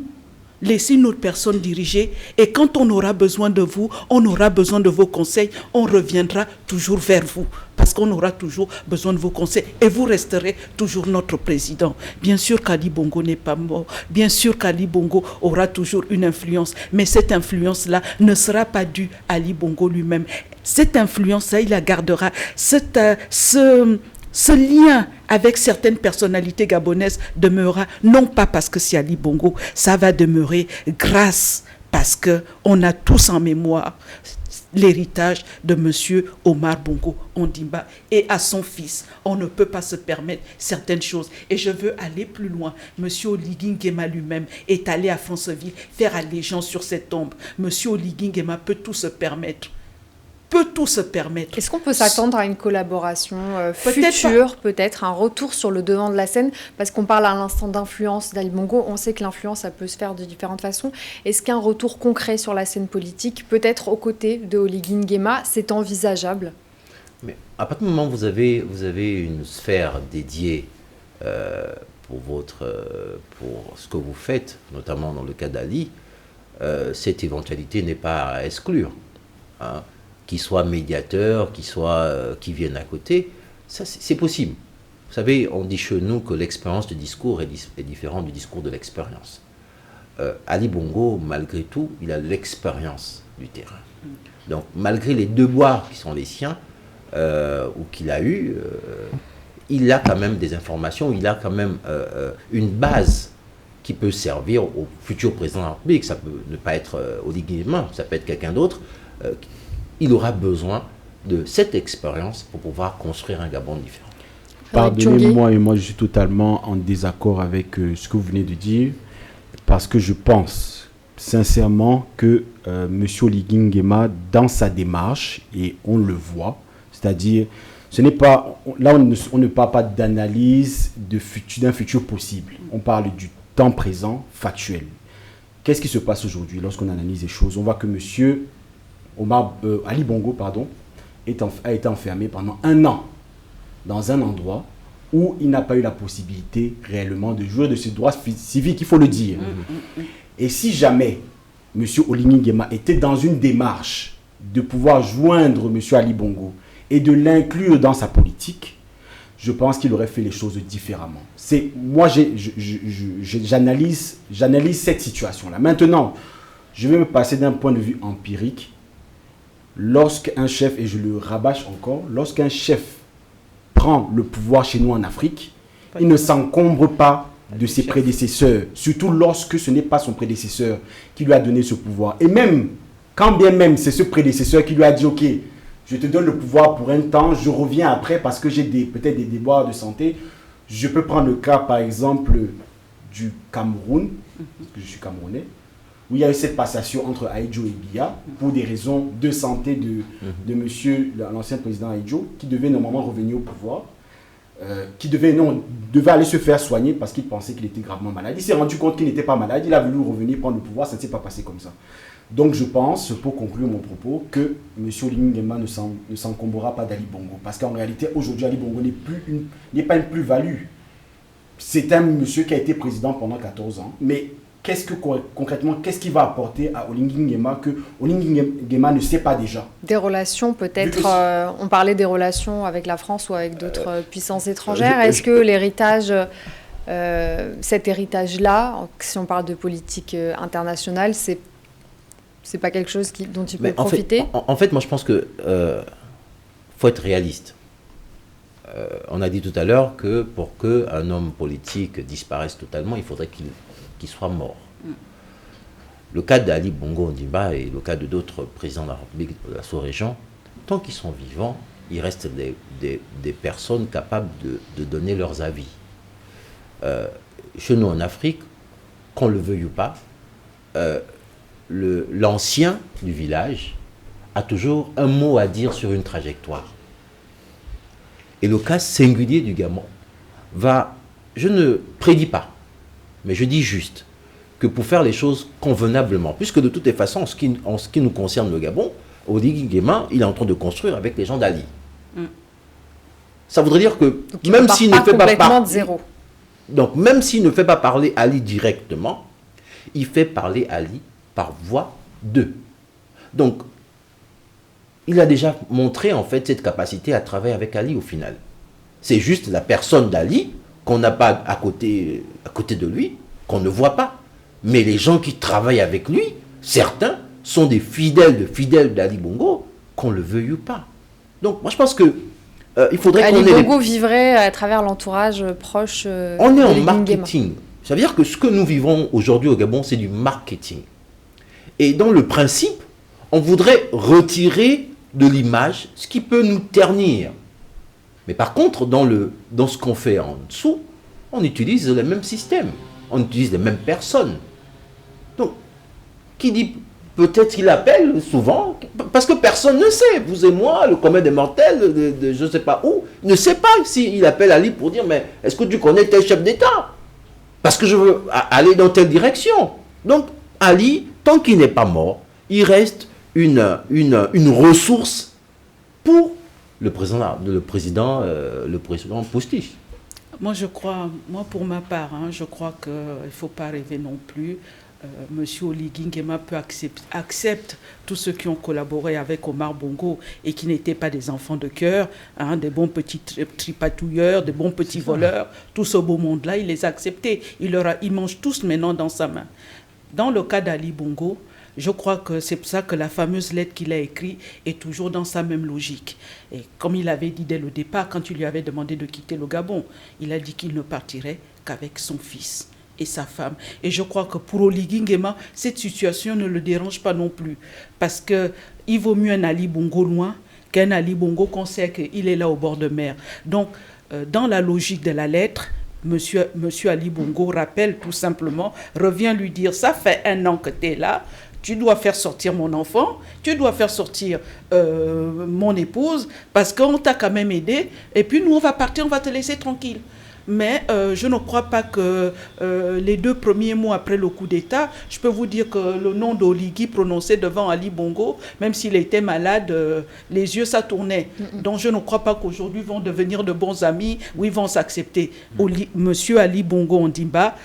laissez notre personne diriger, et quand on aura besoin de vous, on aura besoin de vos conseils, on reviendra toujours vers vous, parce qu'on aura toujours besoin de vos conseils, et vous resterez toujours notre président. Bien sûr qu'Ali Bongo n'est pas mort, bien sûr qu'Ali Bongo aura toujours une influence, mais cette influence-là ne sera pas due à Ali Bongo lui-même. Cette influence-là, il la gardera. Ce lien avec certaines personnalités gabonaises demeurera, non pas parce que c'est Ali Bongo, ça va demeurer grâce, parce qu'on a tous en mémoire l'héritage de M. Omar Bongo Ondimba, et à son fils. On ne peut pas se permettre certaines choses. Et je veux aller plus loin. M. Oligui Nguema lui-même est allé à Franceville faire allégeance sur cette tombe. M. Oligui Nguema peut tout se permettre. Est-ce qu'on peut s'attendre à une collaboration future, peut-être un retour sur le devant de la scène? Parce qu'on parle à l'instant d'influence d'Ali Bongo, on sait que l'influence, ça peut se faire de différentes façons. Est-ce qu'un retour concret sur la scène politique, peut-être aux côtés de Oligui Nguema, c'est envisageable? Mais à partir du moment où vous avez une sphère dédiée pour ce que vous faites, notamment dans le cas d'Ali, cette éventualité n'est pas à exclure. Hein. Qui soit médiateur, qui vienne à côté, ça c'est possible. Vous savez, on dit chez nous que l'expérience du discours est différente du discours de l'expérience. Ali Bongo, malgré tout, il a l'expérience du terrain. Donc, malgré les devoirs qui sont les siens, ou qu'il a eu, il a quand même des informations, il a quand même une base qui peut servir au futur président de la République. Ça peut ne pas être Oligui Nguema, ça peut être quelqu'un d'autre. Il aura besoin de cette expérience pour pouvoir construire un Gabon différent. Pardonnez-moi, et moi je suis totalement en désaccord avec ce que vous venez de dire, parce que je pense sincèrement que M. Oligui Nguema, dans sa démarche, et on le voit, c'est-à-dire, ce n'est pas, là on ne parle pas d'analyse d'un futur possible, on parle du temps présent factuel. Qu'est-ce qui se passe aujourd'hui lorsqu'on analyse les choses? On voit que M. Ali Bongo a été enfermé pendant 1 an dans un endroit où il n'a pas eu la possibilité réellement de jouir de ses droits civiques, il faut le dire. Et si jamais M. Oligui Nguema était dans une démarche de pouvoir joindre M. Ali Bongo et de l'inclure dans sa politique, je pense qu'il aurait fait les choses différemment. Moi, j'analyse cette situation-là. Maintenant, je vais me passer d'un point de vue empirique. Lorsqu'un chef, et je le rabâche encore, lorsqu'un chef prend le pouvoir chez nous en Afrique, il ne s'encombre pas de ses prédécesseurs, surtout lorsque ce n'est pas son prédécesseur qui lui a donné ce pouvoir. Et même, quand bien même c'est ce prédécesseur qui lui a dit « Ok, je te donne le pouvoir pour un temps, je reviens après parce que j'ai peut-être des déboires de santé. » Je peux prendre le cas, par exemple, du Cameroun, parce que je suis camerounais, où il y a eu cette passation entre Ahidjo et Biya pour des raisons de santé de monsieur, l'ancien président Ahidjo, qui devait normalement revenir au pouvoir. Qui devait aller se faire soigner parce qu'il pensait qu'il était gravement malade. Il s'est rendu compte qu'il n'était pas malade, il a voulu revenir prendre le pouvoir, ça ne s'est pas passé comme ça. Donc je pense, pour conclure mon propos, que M. Oligui Nguema ne s'encombrera pas d'Ali Bongo. Parce qu'en réalité, aujourd'hui, Ali Bongo n'est pas une plus-value. C'est un monsieur qui a été président pendant 14 ans. Mais concrètement, qu'est-ce qu'il va apporter à Oligui Nguema que Oligui Nguema ne sait pas déjà? Des relations peut-être, on parlait des relations avec la France ou avec d'autres puissances étrangères. Est-ce que l'héritage, cet héritage-là, si on parle de politique internationale, c'est pas quelque chose dont il peut profiter? En fait, moi je pense que faut être réaliste. On a dit tout à l'heure que pour qu'un homme politique disparaisse totalement, il faudrait qu'il soit mort. Le cas d'Ali Bongo Ondimba et le cas de d'autres présidents de la République de la sous-région, tant qu'ils sont vivants, il reste des personnes capables de donner leurs avis. Chez nous en Afrique, qu'on le veuille ou pas, l'ancien du village a toujours un mot à dire sur une trajectoire. Et le cas singulier du Gabon je ne prédis pas, mais je dis juste que pour faire les choses convenablement, puisque de toutes les façons, en ce qui nous concerne le Gabon, Oligui Nguema, il est en train de construire avec les gens d'Ali. Ça voudrait dire que même s'il ne fait pas parler, donc même s'il ne fait pas parler Ali directement, il fait parler Ali par voie d'eux. Donc, il a déjà montré en fait cette capacité à travailler avec Ali au final. C'est juste la personne d'Ali qu'on n'a pas à côté de lui, qu'on ne voit pas. Mais les gens qui travaillent avec lui, certains sont des fidèles d'Ali Bongo, qu'on le veuille ou pas. Donc moi je pense que il faudrait Ali Bongo vivrait à travers l'entourage proche on est en marketing. Ça veut dire que ce que nous vivons aujourd'hui au Gabon, c'est du marketing. Et dans le principe, on voudrait retirer de l'image ce qui peut nous ternir. Mais par contre, dans ce qu'on fait en dessous, on utilise le même système. On utilise les mêmes personnes. Donc, qui dit peut-être qu'il appelle souvent, parce que personne ne sait. Vous et moi, le commun des mortels, je ne sais pas où, ne sait pas s'il appelle Ali pour dire, mais est-ce que tu connais tel chef d'État? Parce que je veux aller dans telle direction. Donc, Ali, tant qu'il n'est pas mort, il reste une ressource pour le président Postiche. Moi, pour ma part, je crois qu'il ne faut pas rêver non plus. Monsieur Oligui Nguema accepte tous ceux qui ont collaboré avec Omar Bongo et qui n'étaient pas des enfants de cœur, des bons petits tripatouilleurs, des bons petits voleurs, tout ce beau monde-là, il les a acceptés. Ils mangent tous maintenant dans sa main. Dans le cas d'Ali Bongo, je crois que c'est pour ça que la fameuse lettre qu'il a écrite est toujours dans sa même logique. Et comme il avait dit dès le départ, quand il lui avait demandé de quitter le Gabon, il a dit qu'il ne partirait qu'avec son fils et sa femme. Et je crois que pour Oligui Nguema, cette situation ne le dérange pas non plus. Parce qu'il vaut mieux un Ali Bongo loin qu'un Ali Bongo qu'on sait qu'il est là au bord de mer. Donc, dans la logique de la lettre, Monsieur Ali Bongo rappelle tout simplement, revient lui dire, ça fait 1 an que tu es là, tu dois faire sortir mon enfant, tu dois faire sortir mon épouse, parce qu'on t'a quand même aidé, et puis nous on va partir, on va te laisser tranquille. Mais je ne crois pas que les 2 premiers mots après le coup d'État, je peux vous dire que le nom d'Oligui prononcé devant Ali Bongo, même s'il était malade, les yeux ça tournait. Donc je ne crois pas qu'aujourd'hui ils vont devenir de bons amis ou ils vont s'accepter. Monsieur Ali Bongo Ondimba,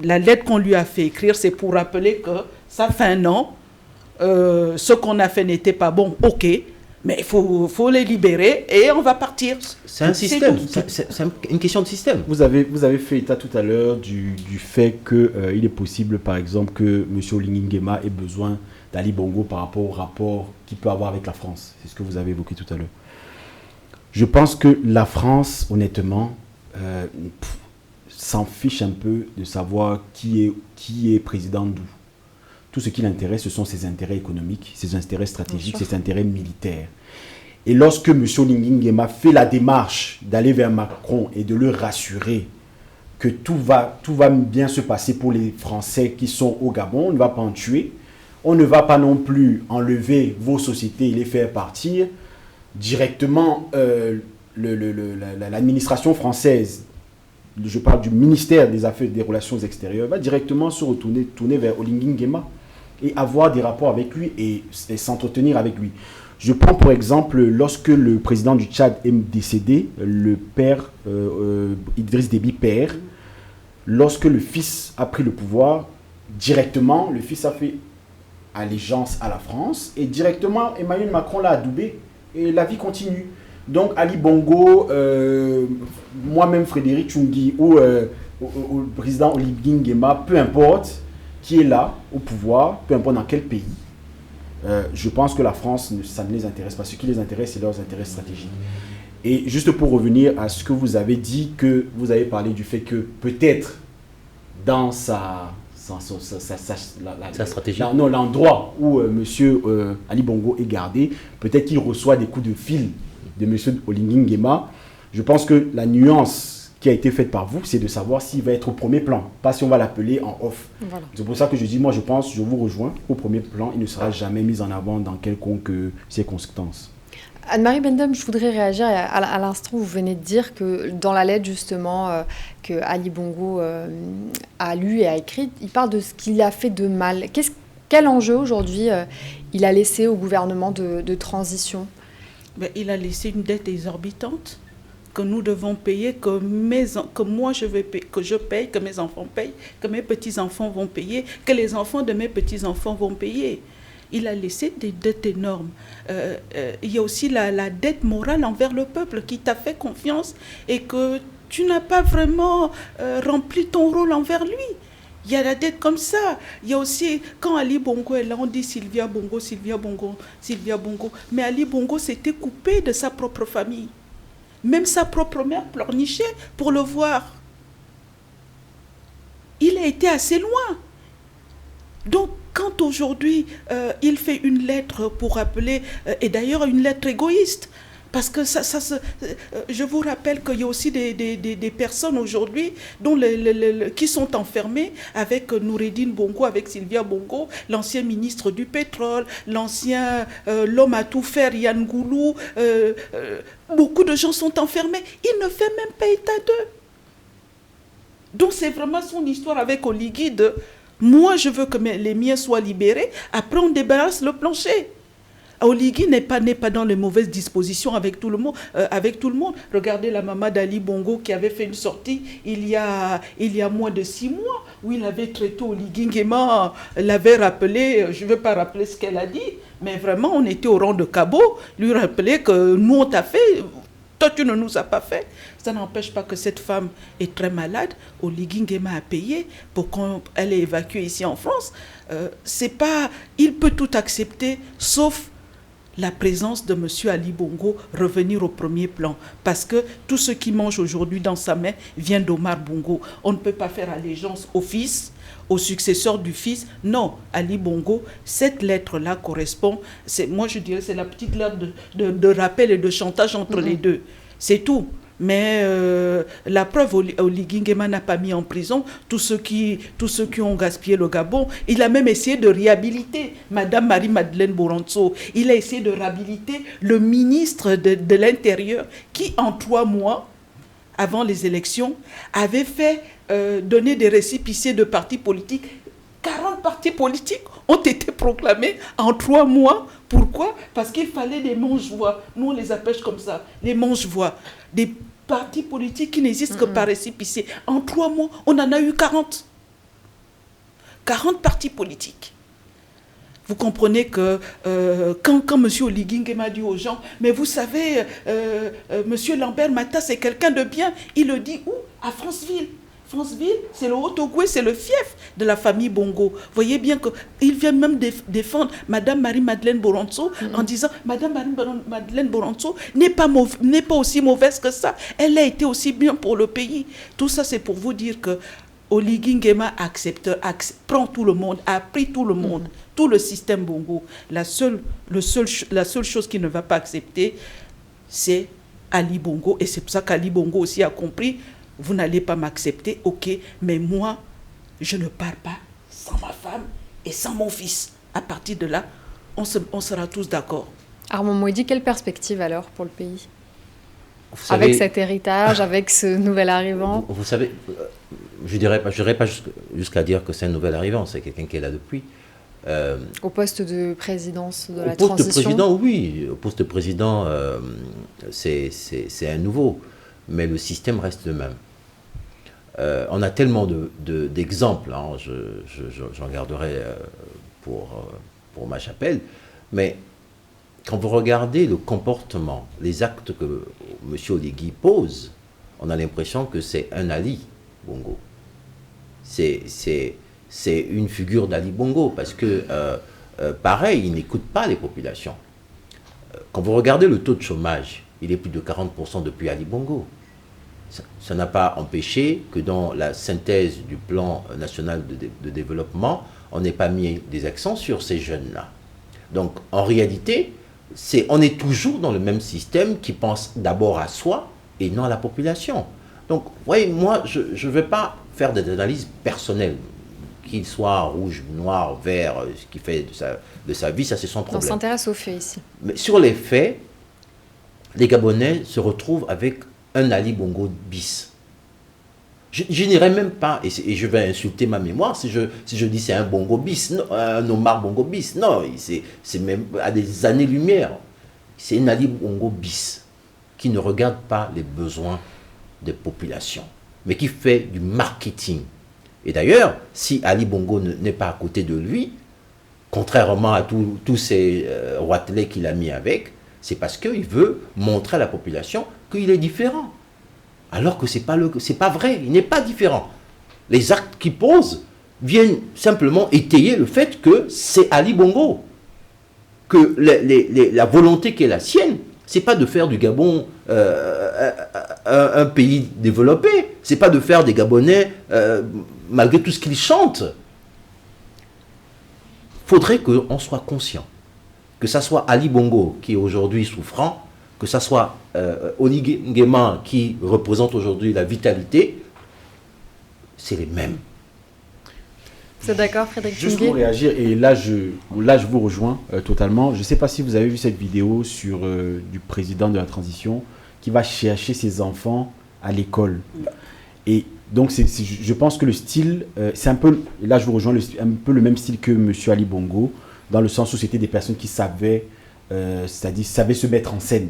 la lettre qu'on lui a fait écrire, c'est pour rappeler que ça fait 1 an, ce qu'on a fait n'était pas bon, ok. Mais il faut les libérer et on va partir. C'est un système, c'est une question de système. Vous avez fait état tout à l'heure du fait qu'il est possible, par exemple, que M. Oligui Nguema ait besoin d'Ali Bongo par rapport au rapport qu'il peut avoir avec la France. C'est ce que vous avez évoqué tout à l'heure. Je pense que la France, honnêtement, s'en fiche un peu de savoir qui est président d'où. Tout ce qui l'intéresse, ce sont ses intérêts économiques, ses intérêts stratégiques, ses intérêts militaires. Et lorsque M. Oligui Nguema fait la démarche d'aller vers Macron et de le rassurer que tout va bien se passer pour les Français qui sont au Gabon, on ne va pas en tuer, on ne va pas non plus enlever vos sociétés et les faire partir, directement l'administration française, je parle du ministère des Affaires et des Relations extérieures, va directement se tourner vers Oligui Nguema et avoir des rapports avec lui et s'entretenir avec lui. Je prends pour exemple, lorsque le président du Tchad est décédé, le père, Idriss Déby père, lorsque le fils a pris le pouvoir, directement, le fils a fait allégeance à la France et directement, Emmanuel Macron l'a adoubé et la vie continue. Donc Ali Bongo, moi-même Frédéric Tchoungui ou le président Oligui Nguema, peu importe qui est là au pouvoir, peu importe dans quel pays, je pense que la France, ça ne les intéresse pas. Ce qui les intéresse, c'est leurs intérêts stratégiques. Et juste pour revenir à ce que vous avez dit, que vous avez parlé du fait que peut-être dans sa stratégie. L'endroit où M. Ali Bongo est gardé, peut-être qu'il reçoit des coups de fil de M. Oligui Nguema. Je pense que la nuance qui a été faite par vous, c'est de savoir s'il va être au premier plan, pas si on va l'appeler en off. Voilà. C'est pour ça que je dis, moi je pense, je vous rejoins, au premier plan, il ne sera jamais mis en avant dans quelconque circonstance. Anne-Marie Bendam, je voudrais réagir à l'instant où vous venez de dire que dans la lettre justement que Ali Bongo a lu et a écrite, il parle de ce qu'il a fait de mal. Quel enjeu aujourd'hui il a laissé au gouvernement de transition ? Il a laissé une dette exorbitante que nous devons payer, que moi je vais payer, que je paye, que mes enfants payent, que mes petits-enfants vont payer, que les enfants de mes petits-enfants vont payer. Il a laissé des dettes énormes. Il y a aussi la dette morale envers le peuple qui t'a fait confiance et que tu n'as pas vraiment rempli ton rôle envers lui. Il y a la dette comme ça. Il y a aussi, quand Ali Bongo est là, on dit Sylvia Bongo, Sylvia Bongo, Sylvia Bongo. Mais Ali Bongo s'était coupé de sa propre famille. Même sa propre mère pleurnichait pour le voir. Il a été assez loin. Donc, quand aujourd'hui, il fait une lettre pour appeler, et d'ailleurs une lettre égoïste, parce que je vous rappelle qu'il y a aussi des personnes aujourd'hui qui sont enfermées avec Noureddine Bongo, avec Sylvia Bongo, l'ancien ministre du pétrole, l'homme à tout faire, Yann Goulou. Beaucoup de gens sont enfermés. Il ne fait même pas état d'eux. Donc c'est vraiment son histoire avec Oligui de « moi je veux que les miens soient libérés, après on débarrasse le plancher ». Oligui n'est pas dans les mauvaises dispositions avec tout le monde. Regardez la maman d'Ali Bongo qui avait fait une sortie il y a moins de 6 mois où il avait traité Oligui Nguema, l'avait rappelé, je ne vais pas rappeler ce qu'elle a dit, mais vraiment on était au rang de cabot, lui rappeler que nous on t'a fait, toi tu ne nous as pas fait. Ça n'empêche pas que cette femme est très malade. Oligui Nguema a payé pour qu'elle est évacuée ici en France. Il peut tout accepter sauf la présence de M. Ali Bongo revenir au premier plan. Parce que tout ce qu'il mange aujourd'hui dans sa main vient d'Omar Bongo. On ne peut pas faire allégeance au fils, au successeur du fils. Non, Ali Bongo, cette lettre-là correspond, moi je dirais c'est la petite lettre de rappel et de chantage entre les deux. C'est tout. Mais la preuve, Oligui Nguema n'a pas mis en prison tous ceux qui ont gaspillé le Gabon. Il a même essayé de réhabiliter Madame Marie-Madeleine Boranzo. Il a essayé de réhabiliter le ministre de l'Intérieur qui, en 3 mois, avant les élections, avait fait donner des récépissés de partis politiques. 40 partis politiques ont été proclamés en 3 mois. Pourquoi ? Parce qu'il fallait des manche-voix. Nous, on les appelle comme ça, les manche-voix. Des partis politiques qui n'existent que par récépissé. En 3 mois, on en a eu 40. 40 partis politiques. Vous comprenez que quand M. Oligui m'a dit aux gens, mais vous savez, M. Lambert Mata, c'est quelqu'un de bien, il le dit où? À Franceville. Franceville, c'est le Haut-Ogooué, c'est le fief de la famille Bongo. Voyez bien qu'il vient même défendre Madame Marie-Madeleine Boronzo en disant, Madame Marie-Madeleine Boronzo n'est pas aussi mauvaise que ça. Elle a été aussi bien pour le pays. Tout ça, c'est pour vous dire que Oligui Nguema prend tout le monde, a pris tout le monde, tout le système Bongo. La seule chose qu'il ne va pas accepter, c'est Ali Bongo. Et c'est pour ça qu'Ali Bongo aussi a compris, vous n'allez pas m'accepter, ok, mais moi, je ne pars pas sans ma femme et sans mon fils. À partir de là, on sera tous d'accord. Armand Mouidi, quelle perspective alors pour le pays? Vous savez, avec cet héritage, avec ce nouvel arrivant? Vous savez, je n'irai pas jusqu'à dire que c'est un nouvel arrivant, c'est quelqu'un qui est là depuis. Au poste de présidence de la transition. Au poste de président, oui. Au poste de président, c'est un nouveau. Mais le système reste le même. On a tellement d'exemples, hein, j'en garderai pour ma chapelle, mais quand vous regardez le comportement, les actes que M. Oligui pose, on a l'impression que c'est un Ali Bongo. C'est une figure d'Ali Bongo, parce que, pareil, il n'écoute pas les populations. Quand vous regardez le taux de chômage, il est plus de 40% depuis Ali Bongo. Ça n'a pas empêché que dans la synthèse du plan national de développement, on n'ait pas mis des accents sur ces jeunes-là. Donc, en réalité, on est toujours dans le même système qui pense d'abord à soi et non à la population. Donc, vous voyez, moi, je ne vais pas faire des analyses personnelles, qu'il soit rouge, noir, vert, ce qui fait de sa vie, ça c'est son problème. On s'intéresse aux faits ici. Mais sur les faits, les Gabonais se retrouvent avec un Ali Bongo bis. Je n'irai même pas, et je vais insulter ma mémoire si je dis c'est un Bongo bis, non, un Omar Bongo bis. Non, c'est même à des années-lumière. C'est un Ali Bongo bis qui ne regarde pas les besoins des populations, mais qui fait du marketing. Et d'ailleurs, si Ali Bongo n'est pas à côté de lui, contrairement à tous ces roitelets qu'il a mis avec, c'est parce qu'il veut montrer à la population qu'il est différent. Alors que c'est pas vrai, il n'est pas différent. Les actes qu'il pose viennent simplement étayer le fait que c'est Ali Bongo. Que la volonté qui est la sienne, c'est pas de faire du Gabon un pays développé, c'est pas de faire des Gabonais, malgré tout ce qu'ils chantent. Il faudrait qu'on soit conscient. Que ça soit Ali Bongo qui est aujourd'hui souffrant, que ça soit Oligui Nguema qui représente aujourd'hui la vitalité, c'est les mêmes. Vous êtes d'accord, Frédéric Juste Tinguet? pour réagir, et là je vous rejoins totalement. Je ne sais pas si vous avez vu cette vidéo sur du président de la transition qui va chercher ses enfants à l'école. Et donc je pense que le style, c'est un peu, et là je vous rejoins, un peu le même style que M. Ali Bongo, dans le sens où c'était des personnes qui savaient, c'est-à-dire savaient se mettre en scène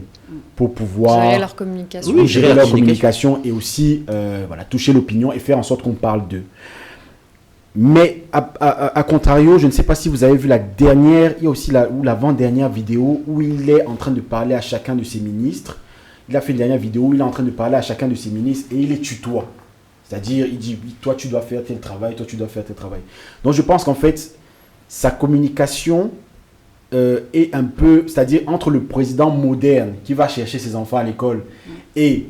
pour pouvoir gérer leur communication. Oui, gérer leur communication et aussi voilà, toucher l'opinion et faire en sorte qu'on parle d'eux. Mais à contrario, je ne sais pas si vous avez vu la dernière, il y a aussi l'avant-dernière vidéo où il est en train de parler à chacun de ses ministres. Il a fait une dernière vidéo où il est en train de parler à chacun de ses ministres et il les tutoie. C'est-à-dire, il dit, oui, toi tu dois faire tel travail, toi tu dois faire tel travail. Donc je pense qu'en fait, sa communication est un peu, c'est-à-dire entre le président moderne qui va chercher ses enfants à l'école et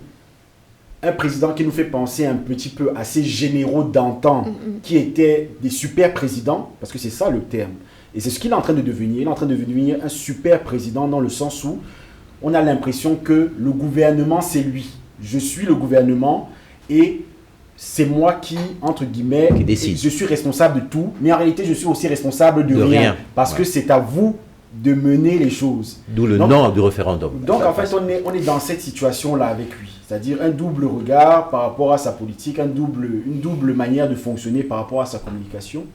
un président qui nous fait penser un petit peu à ces généraux d'antan qui étaient des super présidents, parce que c'est ça le terme. Et c'est ce qu'il est en train de devenir. Il est en train de devenir un super président dans le sens où on a l'impression que le gouvernement, c'est lui. Je suis le gouvernement et c'est moi qui, entre guillemets, je suis responsable de tout. Mais en réalité, je suis aussi responsable de rien. Parce que c'est à vous de mener les choses. D'où le nom du référendum. Donc en fait, on est dans cette situation-là avec lui. C'est-à-dire un double regard par rapport à sa politique, une double manière de fonctionner par rapport à sa communication.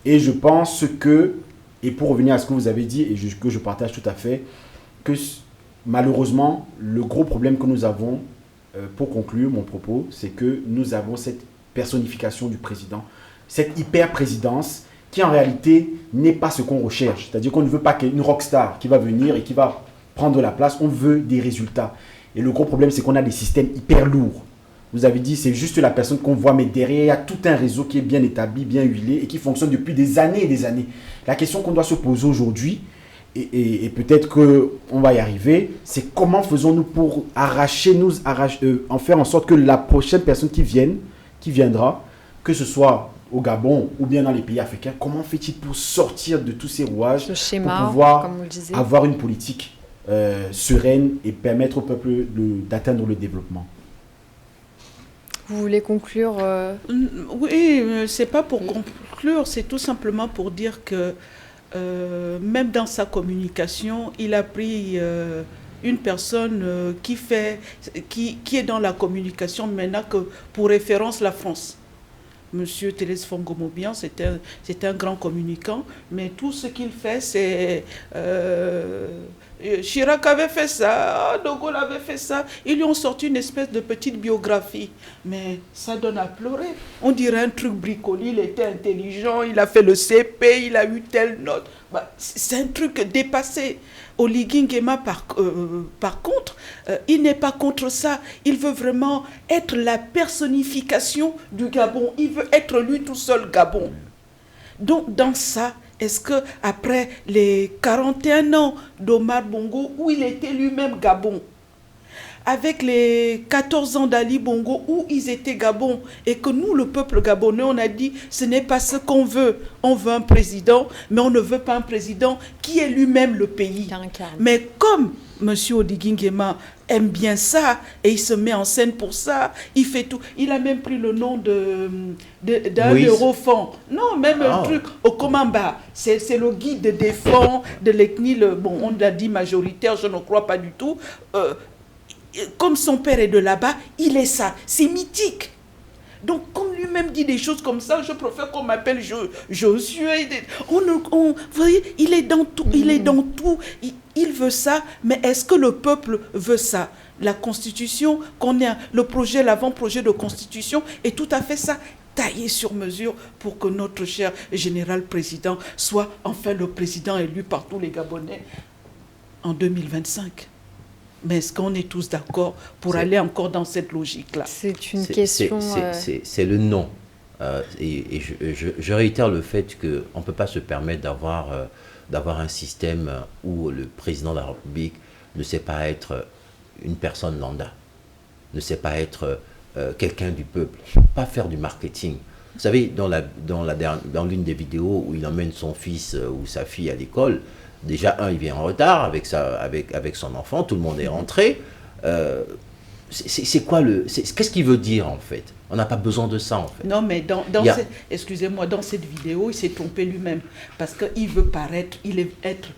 Et je pense que, et pour revenir à ce que vous avez dit, et que je partage tout à fait, que malheureusement, le gros problème que nous avons, pour conclure mon propos, c'est que nous avons cette personnification du président, cette hyper-présidence qui en réalité n'est pas ce qu'on recherche. C'est-à-dire qu'on ne veut pas une rockstar qui va venir et qui va prendre la place, on veut des résultats. Et le gros problème, c'est qu'on a des systèmes hyper lourds. Vous avez dit, c'est juste la personne qu'on voit, mais derrière, il y a tout un réseau qui est bien établi, bien huilé et qui fonctionne depuis des années et des années. La question qu'on doit se poser aujourd'hui, et peut-être qu'on va y arriver, c'est comment faisons-nous pour en faire en sorte que la prochaine personne qui viendra, que ce soit au Gabon ou bien dans les pays africains, comment fait-il pour sortir de tous ces rouages, le schéma, pour pouvoir comme vous le disiez, avoir une politique sereine et permettre au peuple d'atteindre le développement. Vous voulez conclure Oui, c'est pas pour conclure, c'est tout simplement pour dire que même dans sa communication, il a pris une personne qui est dans la communication maintenant que pour référence la France. Monsieur Thérèse Fongomobian, c'est un grand communicant, mais tout ce qu'il fait, c'est... Chirac avait fait ça, De Gaulle avait fait ça. Ils lui ont sorti une espèce de petite biographie. Mais ça donne à pleurer. On dirait un truc bricolé, il était intelligent, il a fait le CP, il a eu telle note. C'est un truc dépassé. Oligui Nguema, par contre, il n'est pas contre ça. Il veut vraiment être la personnification du Gabon. Il veut être lui tout seul Gabon. Donc, dans ça, est-ce qu'après les 41 ans d'Omar Bongo, où il était lui-même Gabon, avec les 14 ans d'Ali Bongo, où ils étaient Gabon, et que nous, le peuple gabonais, on a dit, ce n'est pas ce qu'on veut. On veut un président, mais on ne veut pas un président qui est lui-même le pays. Mais comme M. Oligui Nguema aime bien ça, et il se met en scène pour ça, il fait tout. Il a même pris le nom d'un eurofond. Non, même un truc au Komamba. C'est le guide des fonds de l'ethnie, bon, on l'a dit majoritaire, je ne crois pas du tout. Comme son père est de là-bas, il est ça. C'est mythique. Donc, comme lui-même dit des choses comme ça, je préfère qu'on m'appelle Josué. Vous voyez, il est dans tout. Il est dans tout. Il veut ça, mais est-ce que le peuple veut ça? La Constitution, le projet, l'avant-projet de Constitution est tout à fait ça. Taillé sur mesure pour que notre cher général président soit enfin le président élu par tous les Gabonais en 2025. Mais est-ce qu'on est tous d'accord pour aller encore dans cette logique-là? C'est une question... C'est le non. Et je réitère le fait qu'on ne peut pas se permettre d'avoir un système où le président de la République ne sait pas être une personne lambda, ne sait pas être quelqu'un du peuple, pas faire du marketing. Vous savez, dans l'une des vidéos où il emmène son fils ou sa fille à l'école, déjà, il vient en retard avec son enfant, tout le monde est rentré. C'est quoi qu'est-ce qu'il veut dire en fait? On n'a pas besoin de ça en fait. Non, mais excusez-moi, dans cette vidéo, il s'est trompé lui-même. Parce qu'il veut paraître, être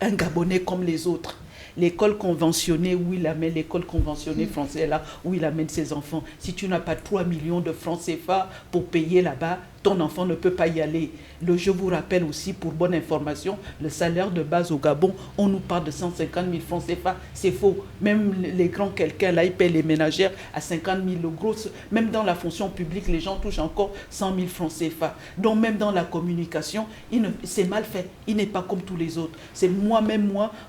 un Gabonais comme les autres. L'école conventionnée où il amène, l'école conventionnée française là, où il amène ses enfants. Si tu n'as pas 3 millions de francs CFA pour payer là-bas, ton enfant ne peut pas y aller. Je vous rappelle aussi, pour bonne information, le salaire de base au Gabon, on nous parle de 150 000 francs CFA. C'est faux. Même les grands quelqu'un, là, ils paient les ménagères à 50 000. Le gros, même dans la fonction publique, les gens touchent encore 100 000 francs CFA. Donc même dans la communication, c'est mal fait. Il n'est pas comme tous les autres. C'est moi,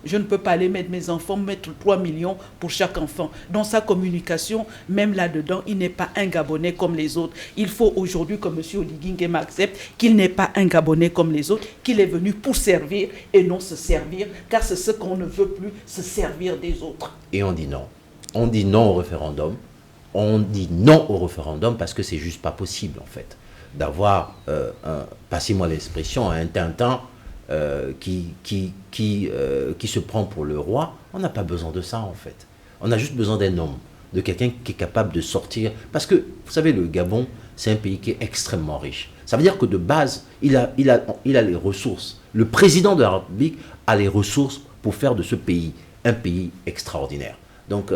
je ne peux pas aller mettre mes enfants, mettre 3 millions pour chaque enfant. Dans sa communication, même là-dedans, il n'est pas un Gabonais comme les autres. Il faut aujourd'hui que M. Oligui Nguema accepte qu'il n'est pas un Gabonais comme les autres, qu'il est venu pour servir et non se servir, car c'est ce qu'on ne veut plus, se servir des autres. Et on dit non. On dit non au référendum. On dit non au référendum parce que c'est juste pas possible en fait d'avoir, passez-moi l'expression, un Tintin qui se prend pour le roi. On n'a pas besoin de ça en fait. On a juste besoin d'un homme, de quelqu'un qui est capable de sortir. Parce que, vous savez, le Gabon, c'est un pays qui est extrêmement riche. Ça veut dire que de base, il a les ressources. Le président de la République a les ressources pour faire de ce pays un pays extraordinaire. Donc,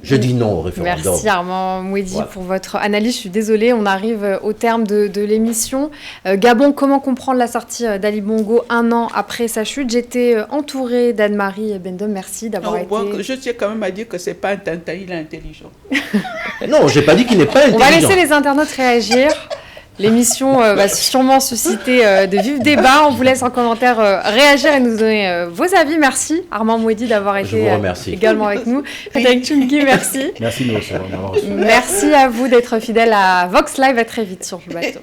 je dis non au référendum. Merci Armand Mouedi pour votre analyse. Je suis désolée, on arrive au terme de l'émission. Gabon, comment comprendre la sortie d'Ali Bongo 1 an après sa chute? J'étais entourée d'Anne-Marie Bendom. Merci d'avoir été... Je tiens quand même à dire que ce n'est pas un Tintin, il est intelligent. Non, je n'ai pas dit qu'il n'est pas intelligent. On va laisser les internautes réagir. L'émission va sûrement susciter de vifs débats. On vous laisse en commentaire réagir et nous donner vos avis. Merci Armand Mouedi d'avoir été également avec nous. Frédéric Tchoungui, merci. Merci de m'avoir reçu. Merci à vous d'être fidèles à Vox Live. À très vite sur le bateau.